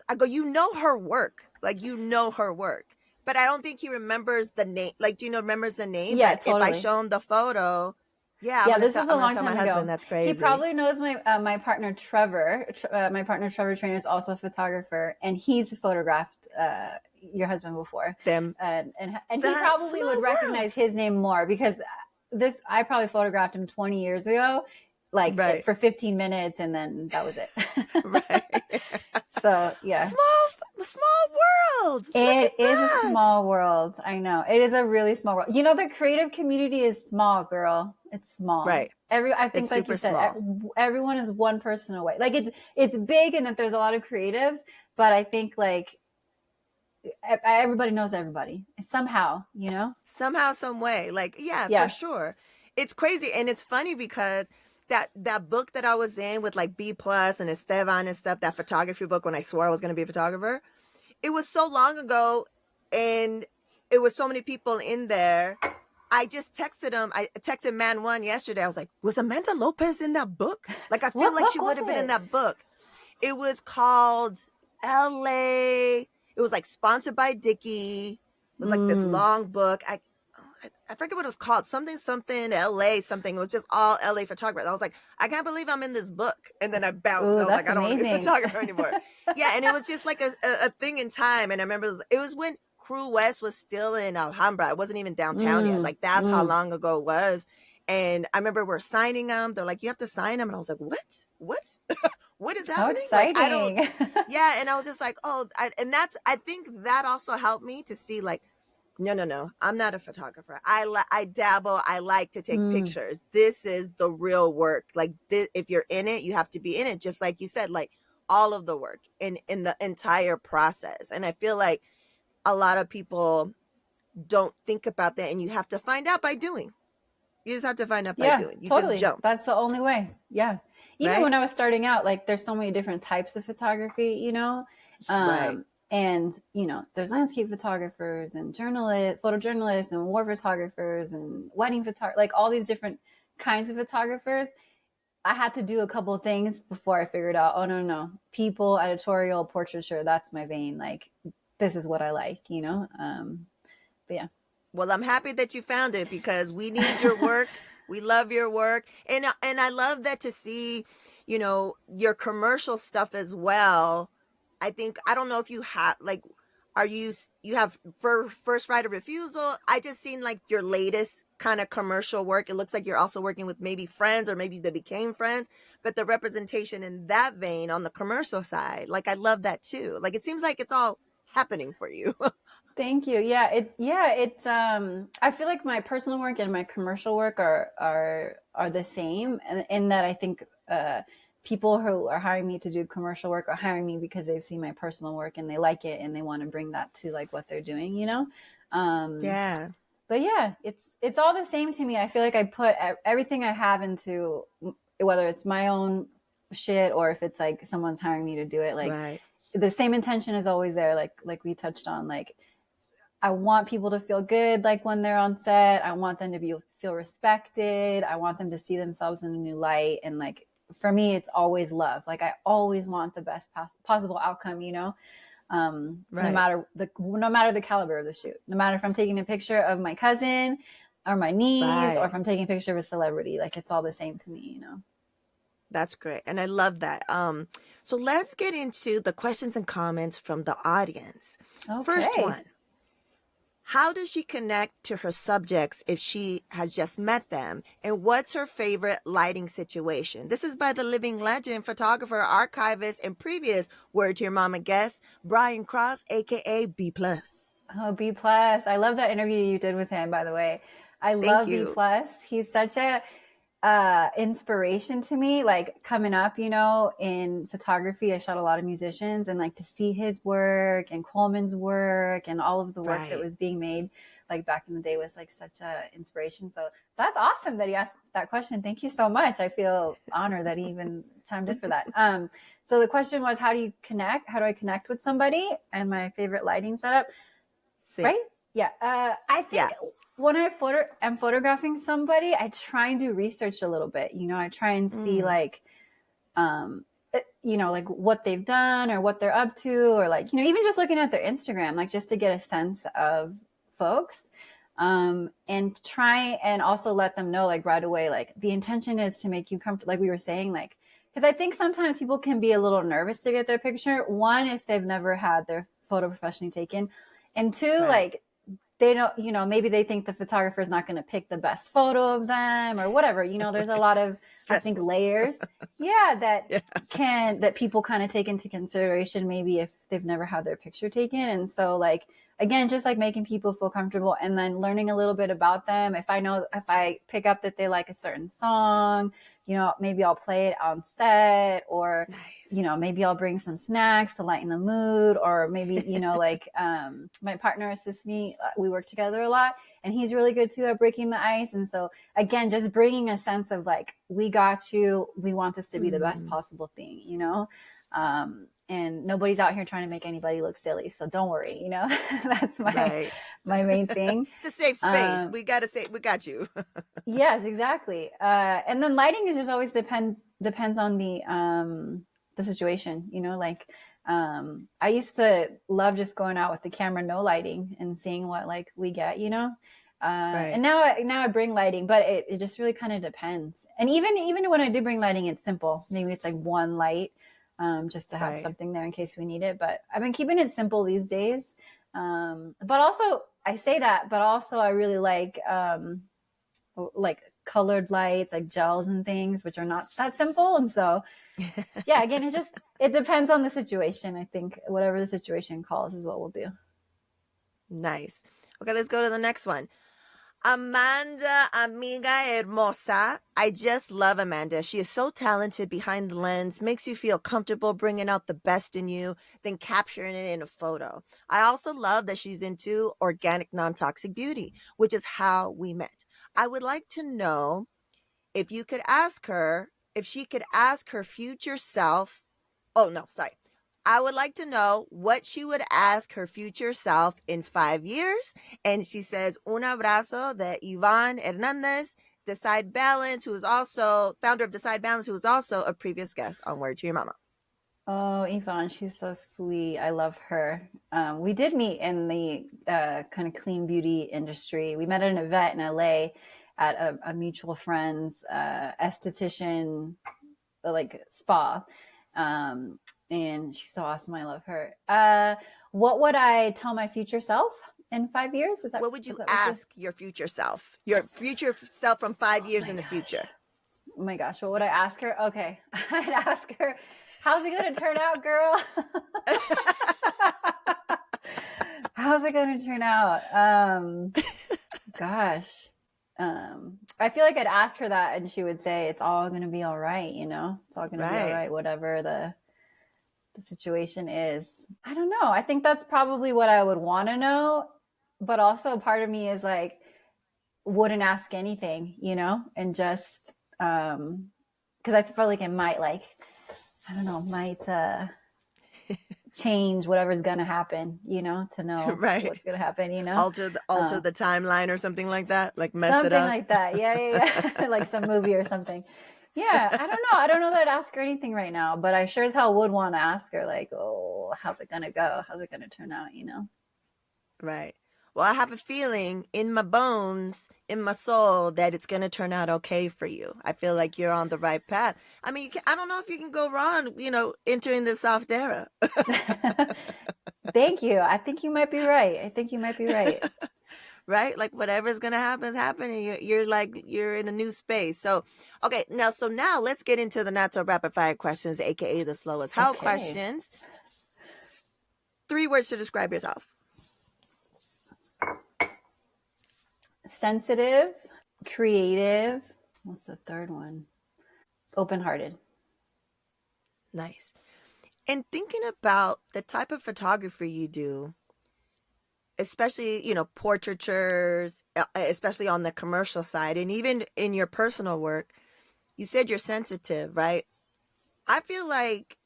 I go, you know her work, like you know her work, but I don't think he remembers the name. Like, do you know remembers the name? Yeah, But if I totally. show him the photo, yeah, Yeah, this was a I'm gonna long tell my time ago. husband that's He crazy. probably knows my partner Trevor. My partner Trevor Trainer is also a photographer, and he's photographed your husband before. Them And he that probably would small world, recognize his name more because this I probably photographed him 20 years ago, like right? for 15 minutes, and then that was it. Right. So yeah, Small world. Look it is a at that. small world. I know. It is a really small world. You know, the creative community is small, girl. It's small. Right. I It's think, like you super said, small. everyone is one person away. Like it's big and that there's a lot of creatives, but I think like everybody knows everybody somehow, you know? Somehow, some way. Like, yeah, for Yeah. sure. It's crazy. And it's funny because that book that I was in with like B plus and Esteban and stuff, that photography book when I swore I was gonna be a photographer, it was so long ago and it was so many people in there. I just texted him. I texted Man One yesterday. I was like, was Amanda Lopez in that book? Like, I feel What like book she would was have been in it? that book. It was called LA. It was like sponsored by Dickie. It was like this Mm. long book. I forget what it was called. Something LA something. It was just all LA photographers. I was like, I can't believe I'm in this book. And then I bounced. Ooh, I was like, that's I don't want to be a amazing. photographer anymore. Yeah, and it was just like a thing in time. And I remember it was when Crew West was still in Alhambra. It wasn't even downtown yet. Mm. Like that's how Mm. long ago it was. And I remember we're signing them. They're like, you have to sign them. And I was like, what? What is How happening? Like, I don't, exciting. yeah. And I was just like, oh, I think that also helped me to see like, no, I'm not a photographer. I dabble. I like to take Mm. pictures. This is the real work. Like if you're in it, you have to be in it. Just like you said, like all of the work in the entire process. And I feel like a lot of people don't think about that, and you have to find out by doing. You just have to find out by Yeah, doing. You just totally. jump, That's the only way. Yeah. Even right? when I was starting out, like there's so many different types of photography, you know? Right. And, you know, there's landscape photographers and journalists, photojournalists and war photographers and wedding photographers, like all these different kinds of photographers. I had to do a couple of things before I figured out, oh, no. People, editorial, portraiture, that's my vein. Like, this is what I like, you know? But yeah. Well, I'm happy that you found it because we need your work. We love your work. And I love that to see, your commercial stuff as well. I think I don't know if you have like you have first right of refusal. I just seen like your latest kind of commercial work. It looks like you're also working with maybe friends or maybe they became friends, but the representation in that vein on the commercial side, like I love that too. Like it seems like it's all happening for you. Thank you. It's I feel like my personal work and my commercial work are the same in that I think people who are hiring me to do commercial work are hiring me because they've seen my personal work and they like it and they want to bring that to like what they're doing, you know? Um Yeah. but yeah, it's all the same to me. I feel like I put everything I have into whether it's my own shit or if it's like someone's hiring me to do it, like Right. the same intention is always there, like we touched on, like I want people to feel good, like when they're on set. I want them to feel respected. I want them to see themselves in a new light. And like for me, it's always love. Like I always want the best possible outcome, you know. No Right. matter the caliber of the shoot, no matter if I'm taking a picture of my cousin or my niece, or if Right. I'm taking a picture of a celebrity, like it's all the same to me, you know. That's great. And I love that. So let's get into the questions and comments from the audience. First Okay. one. How does she connect to her subjects if she has just met them? And what's her favorite lighting situation? This is by the living legend, photographer, archivist, and previous Word to Your Mama guest, Brian Cross, aka B+. Oh, B plus. I love that interview you did with him, by the way. I Thank love B you. plus. He's such a inspiration to me, like coming up, you know, in photography. I shot a lot of musicians, and like to see his work and Coleman's work and all of the work that Right. was being made like back in the day was like such a inspiration. So that's awesome that he asked that question. Thank you so much. I feel honored that he even chimed in for that. So the question was, how do you connect? How do I connect with somebody? And my favorite lighting setup, See. right? Yeah. I think Yeah. when am photographing somebody, I try and do research a little bit. You know, I try and see Mm. like, you know, like what they've done or what they're up to, or like, you know, even just looking at their Instagram, like just to get a sense of folks. And try and also let them know like right away, like the intention is to make you comfortable. Like we were saying, like, because I think sometimes people can be a little nervous to get their picture. One, if they've never had their photo professionally taken, and two, Right. like they don't, you know, maybe they think the photographer is not going to pick the best photo of them or whatever. You know, there's a lot of, I think, Stressful. layers, yeah, Yeah. that people kind of take into consideration maybe if they've never had their picture taken. And so, like, again, just like making people feel comfortable and then learning a little bit about them. If I pick up that they like a certain song, you know, maybe I'll play it on set, or you Nice. know, maybe I'll bring some snacks to lighten the mood, or maybe, you know, like my partner assists me. We work together a lot, and he's really good too at breaking the ice. And so, again, just bringing a sense of like, we got you. We want this to be the best Mm. possible thing, you know? And nobody's out here trying to make anybody look silly. So don't worry, you know, that's Right. my main thing. It's a safe space. Um, We got to say, we got you. yes, exactly. And then lighting is just always depends on the situation, you know, like I used to love just going out with the camera, no lighting, and seeing what like we get, you know. And Right. now I bring lighting, but it just really kind of depends. And even when I do bring lighting, it's simple. Maybe it's like one light, just to have Right. something there in case we need it. But I've been keeping it simple these days. But also I say that, but also I really like colored lights, like gels and things, which are not that simple. And so, yeah, again, it depends on the situation. I think whatever the situation calls is what we'll do. Nice. Okay, let's go to the next one. Amanda, amiga hermosa. I just love Amanda. She is so talented behind the lens, makes you feel comfortable bringing out the best in you, then capturing it in a photo. I also love that she's into organic, non toxic beauty, which is how we met. I would like to know if you could ask her, if she could ask her future self. Oh, no, sorry. I would like to know what she would ask her future self in 5 years. And she says, un abrazo de Ivan Hernandez, Decide Balance, who is also founder of Decide Balance, who is also a previous guest on Word to Your Mama. Oh, Yvonne, she's so sweet. I love her. We did meet in the kind of clean beauty industry. We met at an event in LA at a mutual friend's esthetician, like spa. Um, and she's so awesome. I love her. What would I tell my future self in 5 years? What would Is you that what you're? ask your future self from five Oh years my in the gosh. future? Oh my gosh. What would I ask her? Okay. I'd ask her, how's it going to turn out, girl? How's it going to turn out? Gosh. I feel like I'd ask her that and she would say, it's all going to be all right. You know, it's all going to be all Right. right, whatever the situation is. I don't know. I think that's probably what I would want to know. But also part of me is like, wouldn't ask anything, you know, and just, because I feel like it might like, I don't know, might change whatever's going to happen, you know, to know Right. what's going to happen, you know. Alter the timeline or something like that, like mess it Something up. like that. Yeah, yeah, yeah. Like some movie or something. Yeah, I don't know. I don't know that I'd ask her anything right now, but I sure as hell would want to ask her, like, oh, how's it gonna go? How's it gonna turn out? You know? Right. Well, I have a feeling in my bones, in my soul, that it's going to turn out okay for you. I feel like you're on the right path. I mean, I don't know if you can go wrong, entering the soft era. Thank you. I think you might be right. I think you might be right. Right? Like whatever's going to happen is happening. You're like, you're in a new space. So, okay. Now let's get into the not so rapid fire questions, AKA the slow as hell Okay. questions. 3 words to describe yourself. Sensitive, creative, What's the third one? Open hearted. Nice. And thinking about the type of photography you do, especially, portraitures, especially on the commercial side, and even in your personal work, you said you're sensitive, right? I feel like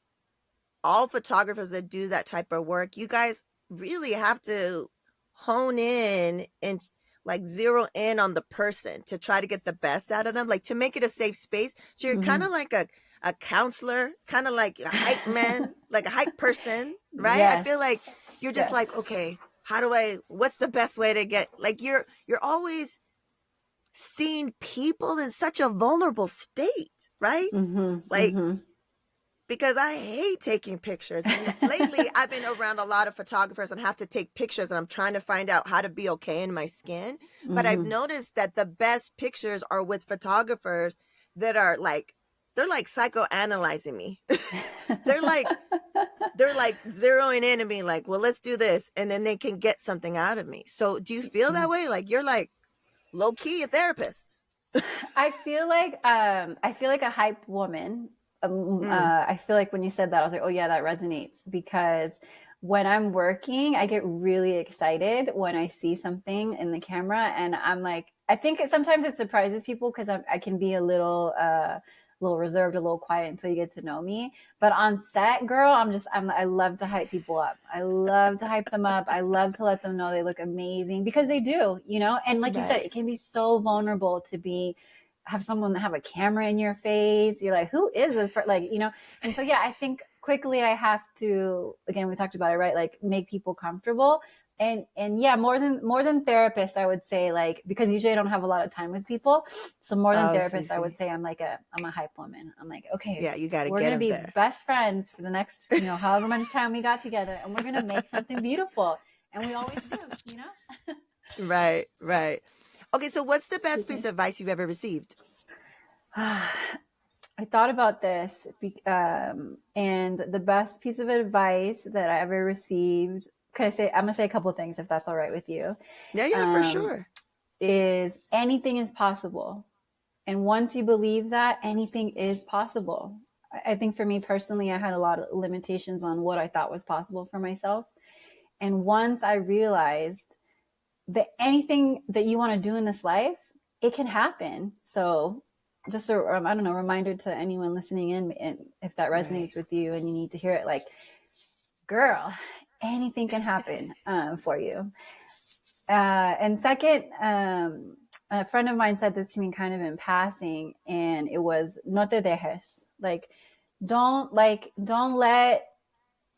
all photographers that do that type of work, you guys really have to hone in and like zero in on the person to try to get the best out of them, like to make it a safe space. So you're kind Mm-hmm. of like a counselor, kind of like a hype man, like a hype person, right? I feel Yes. like you're just like, Yes. okay, what's the best way to get, like, you're always seeing people in such a vulnerable state, right? Mm-hmm. Like, Mm-hmm. because I hate taking pictures. And lately I've been around a lot of photographers and have to take pictures, and I'm trying to find out how to be okay in my skin. But I've Mm-hmm. noticed that the best pictures are with photographers that are like, they're like psychoanalyzing me. they're like they're like zeroing in and being like, well, let's do this, and then they can get something out of me. So do you feel that way? Like you're like low key a therapist? I feel like a hype woman. Mm, I feel like when you said that, I was like, oh yeah, that resonates because when I'm working, I get really excited when I see something in the camera, and I'm like, I think sometimes it surprises people because I can be a little reserved, a little quiet until you get to know me. But on set, girl, I love to hype people up. I love to hype them up. I love to let them know they look amazing because they do, And like you said, right. it can be so vulnerable to have someone have a camera in your face. You're like, who is this? And so, yeah, I think quickly I have to, again, we talked about it, right? Like make people comfortable. And yeah, more than therapist, I would say, like, because usually I don't have a lot of time with people. So more than Oh, therapist, I would see. say I'm a hype woman. I'm like, okay, Yeah, you got to we're get going to them be there. best friends for the next, however much time we got together. And we're going to make something beautiful. And we always do. Right, right. Okay, so what's the best Excuse piece me. of advice you've ever received? I thought about this, and the best piece of advice that I ever received. I'm gonna say a couple of things if that's all right with you. Yeah, yeah, for Um, sure. is anything is possible, and once you believe that, anything is possible. I think for me personally, I had a lot of limitations on what I thought was possible for myself, and once I realized that anything that you want to do in this life, it can happen. So just I don't know, reminder to anyone listening in, and if that Right. resonates with you and you need to hear it, like, girl, anything can happen for you. And second, a friend of mine said this to me kind of in passing, and it was no te dejes. Don't let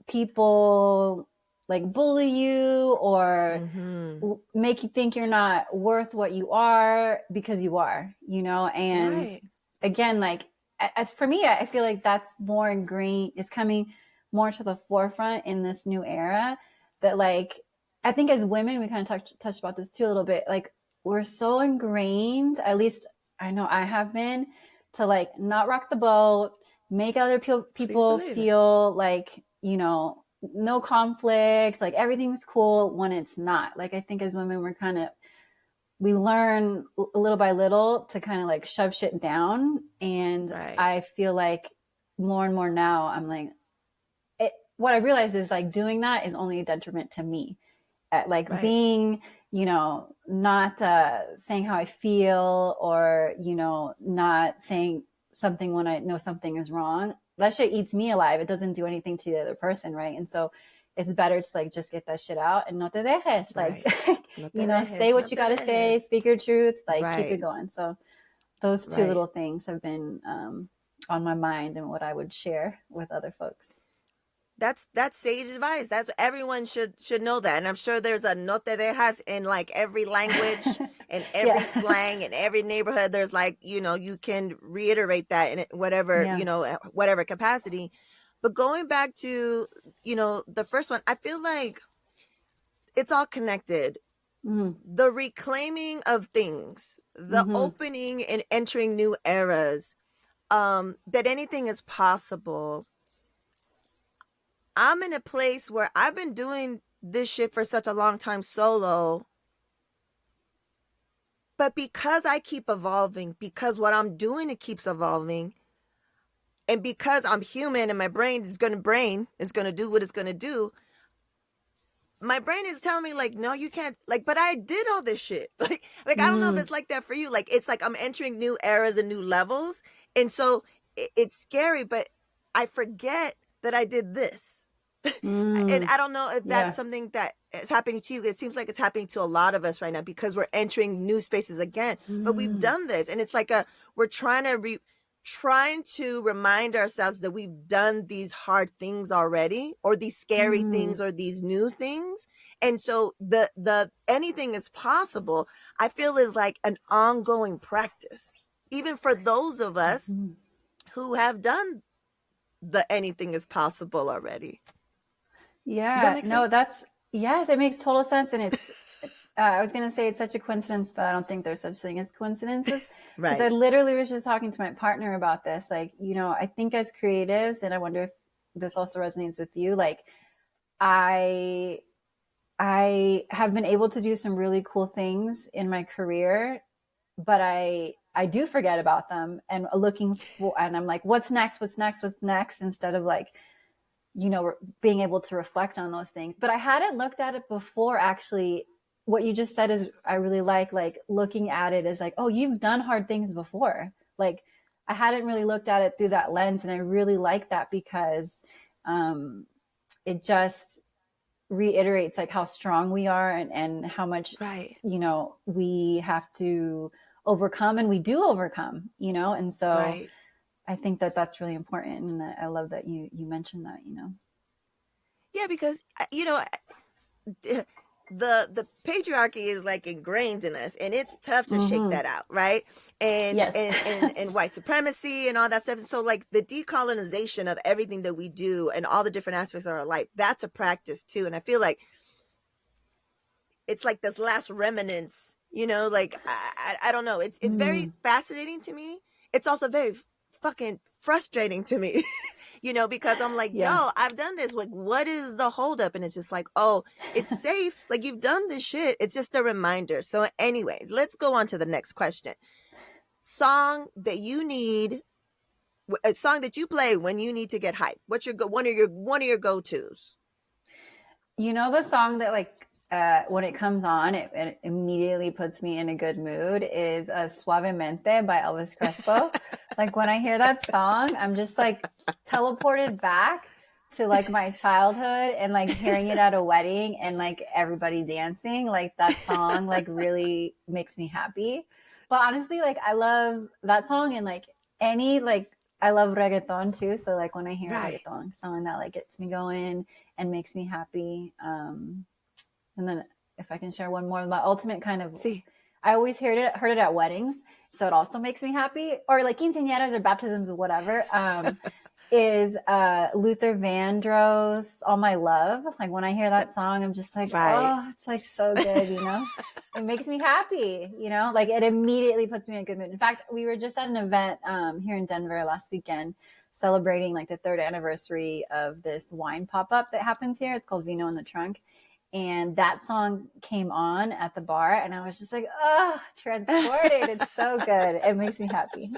people like bully you or Mm-hmm. make you think you're not worth what you are, because you are, and Right. again, like, as for me, I feel like that's more ingrained, it's coming more to the forefront in this new era, that, like, I think as women, we kind of touched about this too a little bit, like, we're so ingrained, at least I know I have been, to like not rock the boat, make other Please people believe it. feel like, no conflict, like everything's cool when it's not. Like, I think as women, we learn little by little to kind of like shove shit down. And Right. I feel like more and more now, I'm like, what I realize is like doing that is only a detriment to me. Like Right. being, not saying how I feel, or, not saying something when I know something is wrong. That shit eats me alive. It doesn't do anything to the other person, right? And so it's better to like just get that shit out and no te dejes. Like, Right. No te say dejes, no what you te got to say, dejes. speak your truth, like keep it Right. going. So those two Right. little things have been on my mind and what I would share with other folks. That's sage advice. That's everyone should know that. And I'm sure there's a no te dejas in like every language and every Yeah. slang in every neighborhood. There's like, you can reiterate that in whatever, Yeah. whatever capacity. But going back to, the first one, I feel like it's all connected. Mm-hmm. The reclaiming of things, the Mm-hmm. opening and entering new eras, that anything is possible. I'm in a place where I've been doing this shit for such a long time solo, But because I keep evolving, because what I'm doing, it keeps evolving, and because I'm human and my brain is going to do what it's going to do, my brain is telling me like, no, you can't, like, but I did all this shit. Like I don't know if it's like that for you. Like, it's like I'm entering new eras and new levels. And so it's scary, but I forget that I did this. And I don't know if that's something that is happening to you. It seems like it's happening to a lot of us right now because we're entering new spaces again. But we've done this, and it's like we're trying to remind ourselves that we've done these hard things already, or these scary things, or these new things. And so the anything is possible, I feel, is like an ongoing practice, even for those of us who have done the anything is possible already. Does that Yeah, make no, sense? yes, it makes total sense. And I was going to say it's such a coincidence, but I don't think there's such thing as coincidences. Because I Right. literally was just talking to my partner about this. Like, I think as creatives, and I wonder if this also resonates with you, like, I, I have been able to do some really cool things in my career, but I do forget about them and and I'm like, what's next? What's next? What's next? Instead of like, being able to reflect on those things. But I hadn't looked at it before, actually. What you just said is I really like looking at it as like, oh, you've done hard things before. Like, I hadn't really looked at it through that lens. And I really like that because it just reiterates like how strong we are, and how much, Right. we have to overcome, and we do overcome, and so Right. I think that that's really important, and I love that you mentioned that. Yeah, because the patriarchy is like ingrained in us, and it's tough to shake Mm-hmm. that out, right? And Yes. and white supremacy and all that stuff. And so like the decolonization of everything that we do and all the different aspects of our life, that's a practice too. And I feel like it's like this last remnants, like I don't know. It's very Mm. fascinating to me. It's also very fucking frustrating to me. Because I'm like, Yeah. yo, I've done this. Like, what is the holdup? And it's just like, oh, it's safe. Like, you've done this shit. It's just a reminder. So, anyways, let's go on to the next question. Song that you need, a song that you play when you need to get hyped. What's one of your go tos? The song that, like, when it comes on, it immediately puts me in a good mood is Suavemente by Elvis Crespo. Like, when I hear that song, I'm just like teleported back to like my childhood, and like hearing it at a wedding and like everybody dancing. Like, that song like really makes me happy. But honestly, like, I love that song, and like any like I love reggaeton too. So like when I hear a Right. reggaeton song, that like gets me going and makes me happy. And then if I can share one more, my ultimate kind of, See. I always heard it at weddings, so it also makes me happy, or like quinceañeras or baptisms or whatever. Is Luther Vandross "All My Love"? Like, when I hear that song, I'm just like, Right. oh, it's like so good, It makes me happy, Like, it immediately puts me in a good mood. In fact, we were just at an event here in Denver last weekend, celebrating like the 3rd anniversary of this wine pop-up that happens here. It's called Vino in the Trunk. And that song came on at the bar, and I was just like, oh, transported. It's so good. It makes me happy.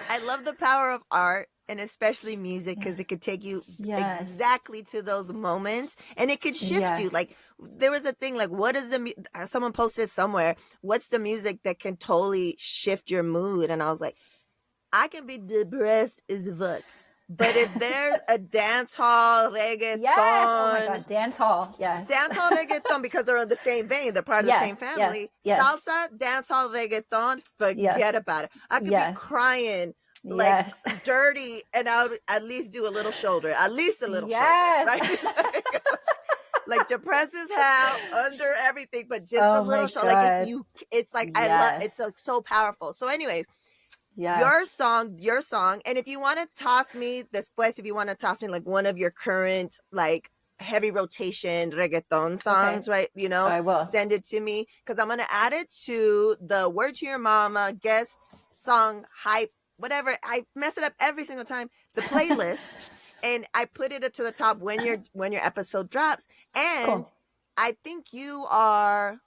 I love the power of art, and especially music, Yeah. because it could take you Yes. exactly to those moments, and it could shift you. Yes. Like, there was a thing like, what is someone posted somewhere, what's the music that can totally shift your mood? And I was like, I can be depressed as fuck, but if there's a dance hall Yes. Oh my reggaeton, God. Dance hall. Yes. reggaeton, because they're in the same vein, they're part of the Yes. same Yes. family. Yes. Salsa, dancehall, reggaeton, Yes. forget about it. I could be Yes. crying like Yes. dirty, and I'll at least do a little shoulder, Yes. right? Like depressed as hell under everything, but just a Oh my little shoulder. Like God. it's like I love. It's Yes. so powerful. So, anyways, Yes. your song, and if you want to toss me después, if you want to toss me like one of your current like heavy rotation reggaeton Okay. songs, right? I will. Send it to me, because I'm gonna add it to the Word to Your Mama guest song hype, whatever. I mess it up every single time. The playlist, and I put it to the top when your episode drops. And Cool. I think you are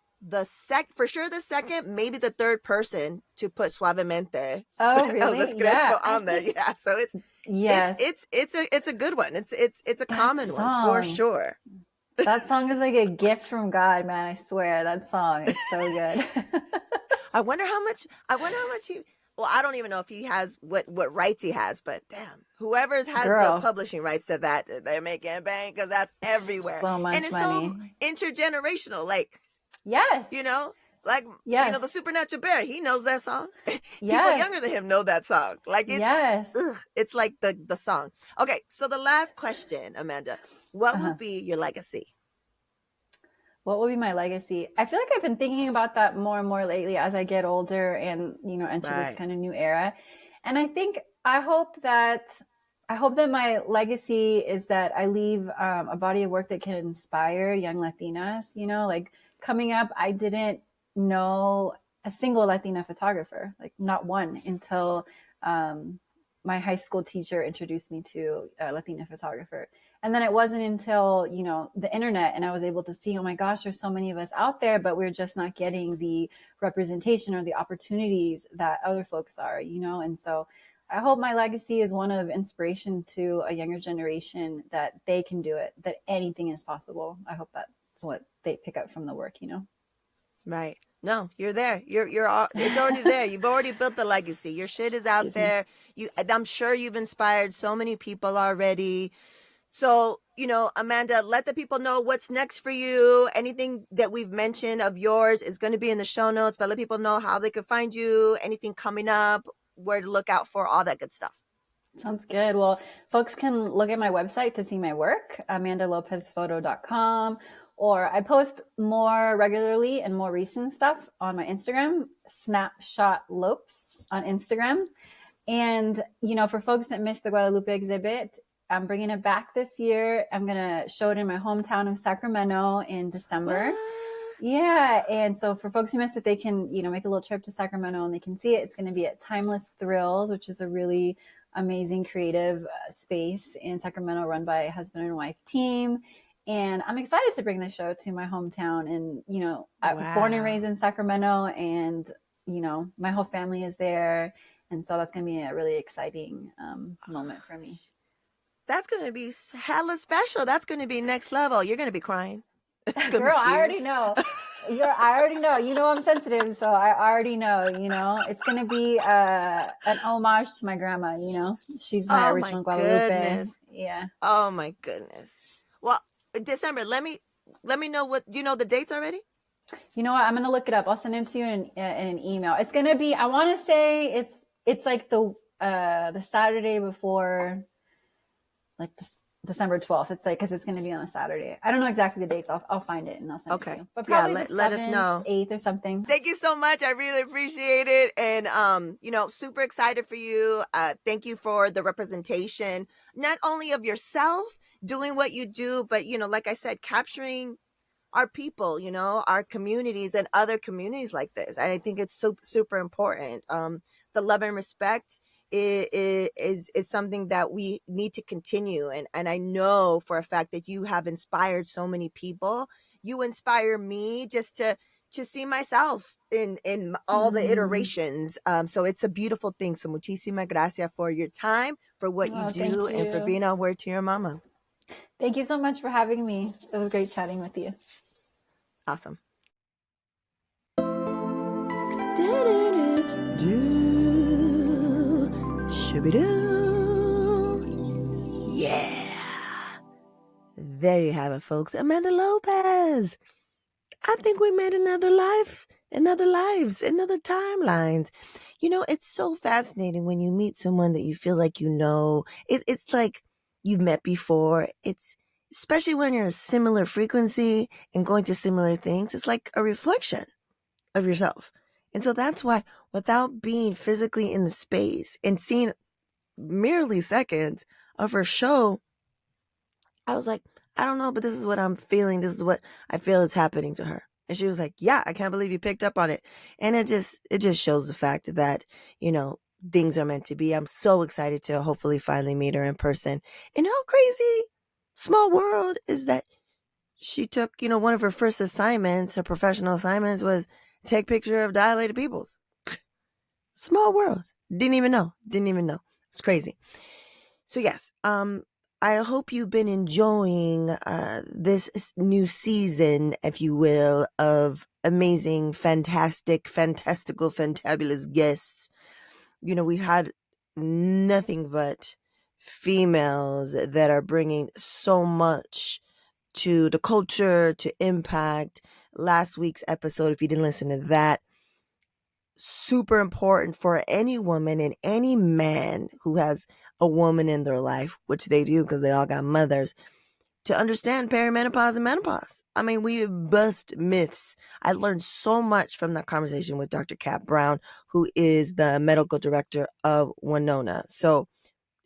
for sure the second, maybe the third person to put Suavemente Oh, Elvis really? Crespo Yeah, I on there. think Yeah, so yes. it's a good one. It's a That common one for song. sure. That song is like a gift from God, man. I swear that song is so good. I wonder how much he. Well, I don't even know if he has what rights he has, but damn, whoever has the Girl, publishing rights to that, they're making bank because that's everywhere, so and much it's so money. intergenerational. Like, you Yes. know, like the Yes. Supernatural Bear, he knows that song. People Yes. younger than him know that song. Like Yes. it's like the song. Okay, so the last question, Amanda, what will Uh-huh. be your legacy? What will be my legacy? I feel like I've been thinking about that more and more lately as I get older and, enter this Right. kind of new era. And I think I hope that my legacy is that I leave a body of work that can inspire young Latinas. Like coming up, I didn't know a single Latina photographer, like not one, until um, my high school teacher introduced me to a Latina photographer. And then it wasn't until, the internet and I was able to see, oh my gosh, there's so many of us out there, but we're just not getting the representation or the opportunities that other folks are, And so I hope my legacy is one of inspiration to a younger generation that they can do it, that anything is possible. I hope that's what they pick up from the work. Right. No, you're there. It's already there. You've already built the legacy. Your shit is out Excuse me. there. I'm sure you've inspired so many people already. So, Amanda, let the people know what's next for you. Anything that we've mentioned of yours is going to be in the show notes, but let people know how they can find you, anything coming up, where to look out for, all that good stuff. Sounds good. Well, folks can look at my website to see my work, amandalopezphoto.com, or I post more regularly and more recent stuff on my Instagram, Snapshot Lopes on Instagram. And, for folks that missed the Guadalupe exhibit, I'm bringing it back this year. I'm going to show it in my hometown of Sacramento in December. What? Yeah. And so for folks who missed it, they can, make a little trip to Sacramento and they can see it. It's going to be at Timeless Thrills, which is a really amazing creative space in Sacramento run by a husband and wife team. And I'm excited to bring the show to my hometown. And, I'm born and raised Wow. in Sacramento and, my whole family is there. And so that's going to be a really exciting moment for me. That's going to be hella special. That's going to be next level. You're going to be crying. It's going to Girl, be I already tears. know. I already know. I'm sensitive, so I already know. It's gonna be an homage to my grandma. She's my Oh my original Guadalupe. goodness. Yeah. Oh my goodness. Well, December, let me know what, do you know the dates already? You know what? I'm gonna look it up. I'll send it to you in an email. It's gonna be. I want to say it's like the Saturday before, like December 12th. It's like because it's gonna be on a Saturday. I don't know exactly the dates. I'll find it and I'll send it to Okay. you. But Yeah, probably the let us 7th, know. 8th, or something. Thank you so much. I really appreciate it. And super excited for you. Thank you for the representation, not only of yourself doing what you do, but like I said, capturing our people, our communities and other communities like this. And I think it's so super important. The love and respect is something that we need to continue. And I know for a fact that you have inspired so many people. You inspire me just to see myself in all the Mm. iterations. So it's a beautiful thing. So muchísimas gracias for your time, for what you Oh, thank do, and for you. being on Word to Your Mama. Thank you so much for having me. It was great chatting with you. Awesome. Do-do-do-do. Shooby-doo. Yeah. There you have it, folks. Amanda Lopez. I think we made another life, another lives, another timelines. It's so fascinating when you meet someone that you feel like it's like you've met before. It's especially when you're a similar frequency and going through similar things. It's like a reflection of yourself. And so that's why, without being physically in the space and seeing merely seconds of her show, I was like, I don't know, but this is what I'm feeling. This is what I feel is happening to her. And she was like, yeah, I can't believe you picked up on it. And it just shows the fact that, things are meant to be. I'm so excited to hopefully finally meet her in person. And how crazy small world is that she took, one of her first assignments, her professional assignments was take picture of dilated peoples. Small world. Didn't even know. It's crazy. So yes, I hope you've been enjoying this new season, if you will, of amazing, fantastic, fantastical, fantabulous guests. We had nothing but females that are bringing so much to the culture, to impact. Last week's episode, if you didn't listen to that, super important for any woman and any man who has a woman in their life, which they do because they all got mothers, to understand perimenopause and menopause. I mean, we bust myths. I learned so much from that conversation with Dr. Kat Brown, who is the medical director of Winona. So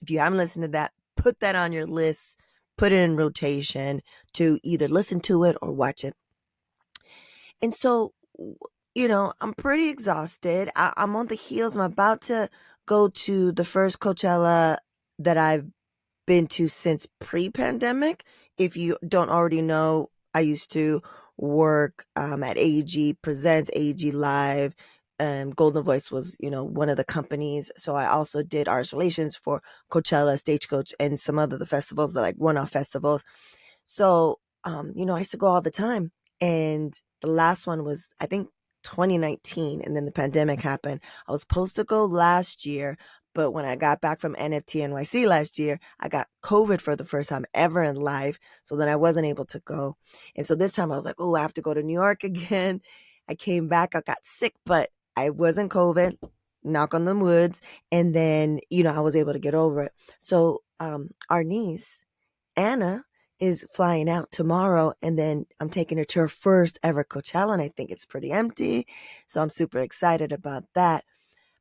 if you haven't listened to that, put that on your list, put it in rotation to either listen to it or watch it. And so, I'm pretty exhausted. I'm on the heels. I'm about to go to the first Coachella that I've been to since pre-pandemic. If you don't already know, I used to work at AEG Presents, AEG Live. Golden Voice was, one of the companies. So I also did artist relations for Coachella, Stagecoach, and some other the festivals, like one-off festivals. So, I used to go all the time. And the last one was, I think, 2019. And then the pandemic happened. I was supposed to go last year, but when I got back from NFT NYC last year, I got COVID for the first time ever in life. So then I wasn't able to go. And so this time I was like, oh, I have to go to New York again. I came back, I got sick, but I wasn't COVID, knock on the woods. And then, I was able to get over it. So our niece, Anna, is flying out tomorrow, and then I'm taking her to her first ever Coachella, and I think it's pretty empty. So I'm super excited about that.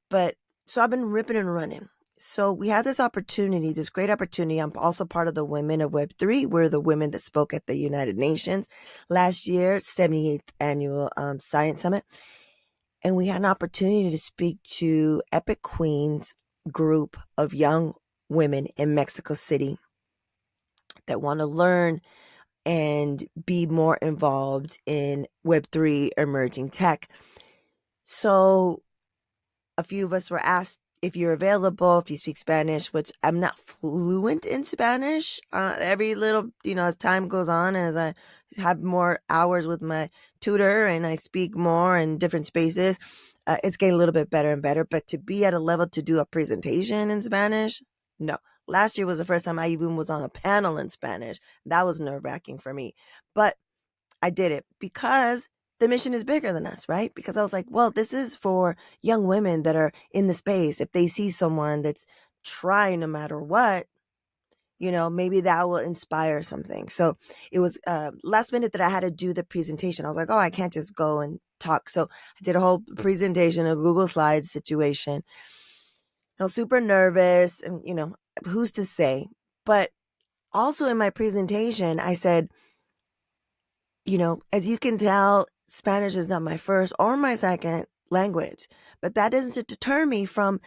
But so I've been ripping and running. So we had this opportunity, this great opportunity. I'm also part of the Women of Web3. We're the women that spoke at the United Nations last year, 78th annual Science Summit. And we had an opportunity to speak to Epic Queens group of young women in Mexico City that want to learn and be more involved in Web3 emerging tech. So a few of us were asked if you're available, if you speak Spanish, which I'm not fluent in Spanish. Every little, as time goes on and as I have more hours with my tutor and I speak more in different spaces, it's getting a little bit better and better. But to be at a level to do a presentation in Spanish, no. Last year was the first time I even was on a panel in Spanish. That was nerve-wracking for me. But I did it because the mission is bigger than us, right? Because I was like, well, this is for young women that are in the space. If they see someone that's trying no matter what, maybe that will inspire something. So it was last minute that I had to do the presentation. I was like, oh, I can't just go and talk. So I did a whole presentation, a Google Slides situation. I was super nervous and, who's to say? But also in my presentation, I said, as you can tell, Spanish is not my first or my second language, but that doesn't deter me from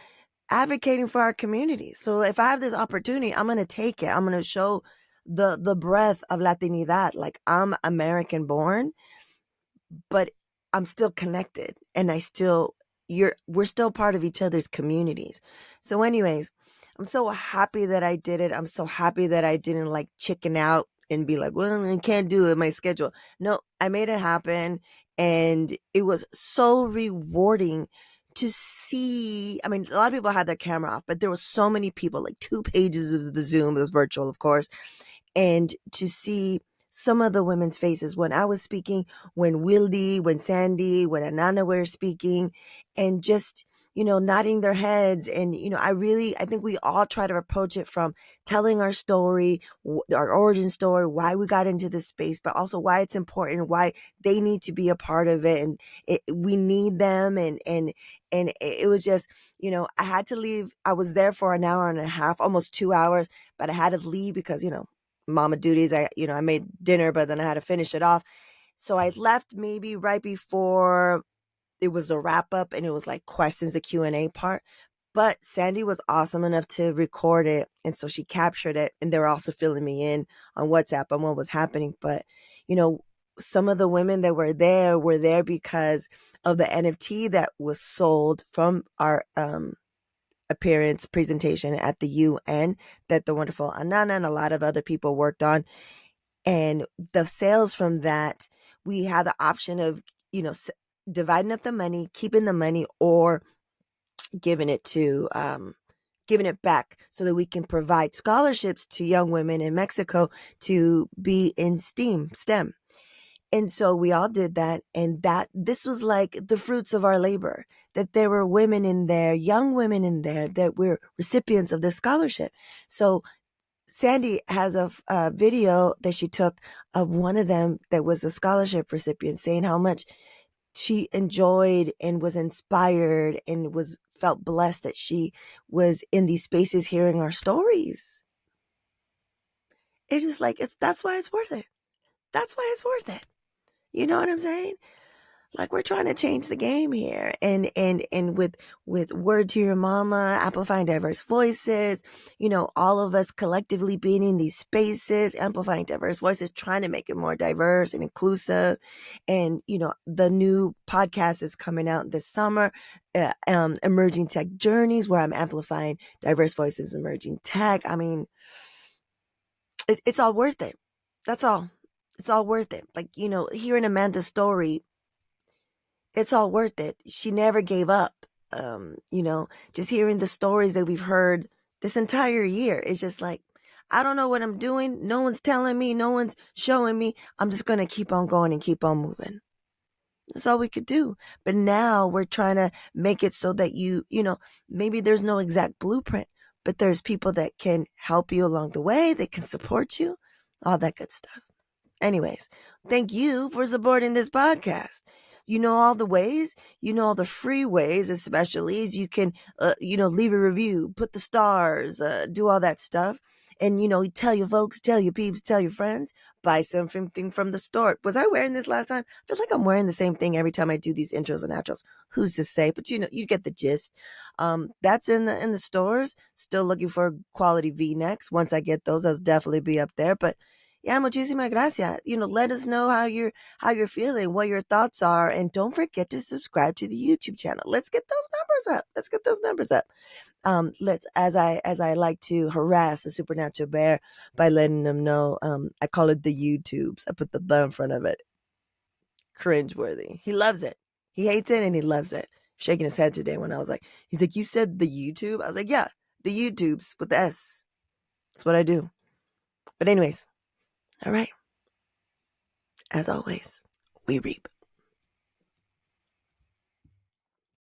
advocating for our community. So if I have this opportunity, I'm going to take it. I'm going to show the breadth of Latinidad. Like, I'm American born, but I'm still connected and we're still part of each other's communities. So anyways, I'm so happy that I did it. I'm so happy that I didn't like chicken out and be like, well, I can't do it, my schedule. No, I made it happen. And it was so rewarding to see. I mean, a lot of people had their camera off, but there were so many people, like 2 pages of the Zoom. It was virtual, of course. And to see some of the women's faces when I was speaking, when Wildy, when Sandy, when Anana were speaking, and just, nodding their heads. And, I think we all try to approach it from telling our story, our origin story, why we got into this space, but also why it's important, why they need to be a part of it. And we need them. And it was just, I had to leave. I was there for an hour and a half, almost 2 hours, but I had to leave because, mama duties. I made dinner, but then I had to finish it off. So I left maybe right before it was the wrap up, and it was like questions, the Q&A part. But Sandy was awesome enough to record it. And so she captured it. And they were also filling me in on WhatsApp on what was happening. But, you know, some of the women that were there because of the NFT that was sold from our appearance presentation at the UN that the wonderful Anana and a lot of other people worked on. And the sales from that, we had the option of, dividing up the money, keeping the money, or giving it to giving it back so that we can provide scholarships to young women in Mexico to be in STEM. And so we all did that. And that this was like the fruits of our labor, that there were women in there, young women in there that were recipients of this scholarship. So Sandy has a video that she took of one of them that was a scholarship recipient saying how much she enjoyed and was inspired and was felt blessed that she was in these spaces hearing our stories. It's just like, that's why it's worth it. That's why it's worth it. You know what I'm saying? Like, we're trying to change the game here, and with Word to Your Mama, amplifying diverse voices, all of us collectively being in these spaces, amplifying diverse voices, trying to make it more diverse and inclusive. And the new podcast is coming out this summer, Emerging Tech Journeys, where I'm amplifying diverse voices, emerging tech. I mean, it's all worth it. That's all. It's all worth it. Like, hearing Amanda's story, it's all worth it. She never gave up. Just hearing the stories that we've heard this entire year, it's just like, I don't know what I'm doing. No one's telling me. No one's showing me. I'm just going to keep on going and keep on moving. That's all we could do. But now we're trying to make it so that maybe there's no exact blueprint, but there's people that can help you along the way, that can support you, all that good stuff. Anyways, thank you for supporting this podcast. You know all the ways, all the free ways, especially as you can, leave a review, put the stars, do all that stuff. And, tell your folks, tell your peeps, tell your friends, buy something from the store. Was I wearing this last time? I feel like I'm wearing the same thing every time I do these intros and outros. Who's to say? But, you get the gist. That's in the stores. Still looking for quality V-necks. Once I get those, I'll definitely be up there. But yeah, muchísimas gracias. Let us know how you're feeling, what your thoughts are, and don't forget to subscribe to the YouTube channel. Let's get those numbers up. Let's as I like to harass the supernatural bear by letting them know. I call it the YouTubes. I put the in front of it. Cringeworthy. He loves it. He hates it and he loves it. Shaking his head today when I was like, he's like, you said the YouTube? I was like, yeah, the YouTubes with the S. That's what I do. But anyways. All right. As always, we reap.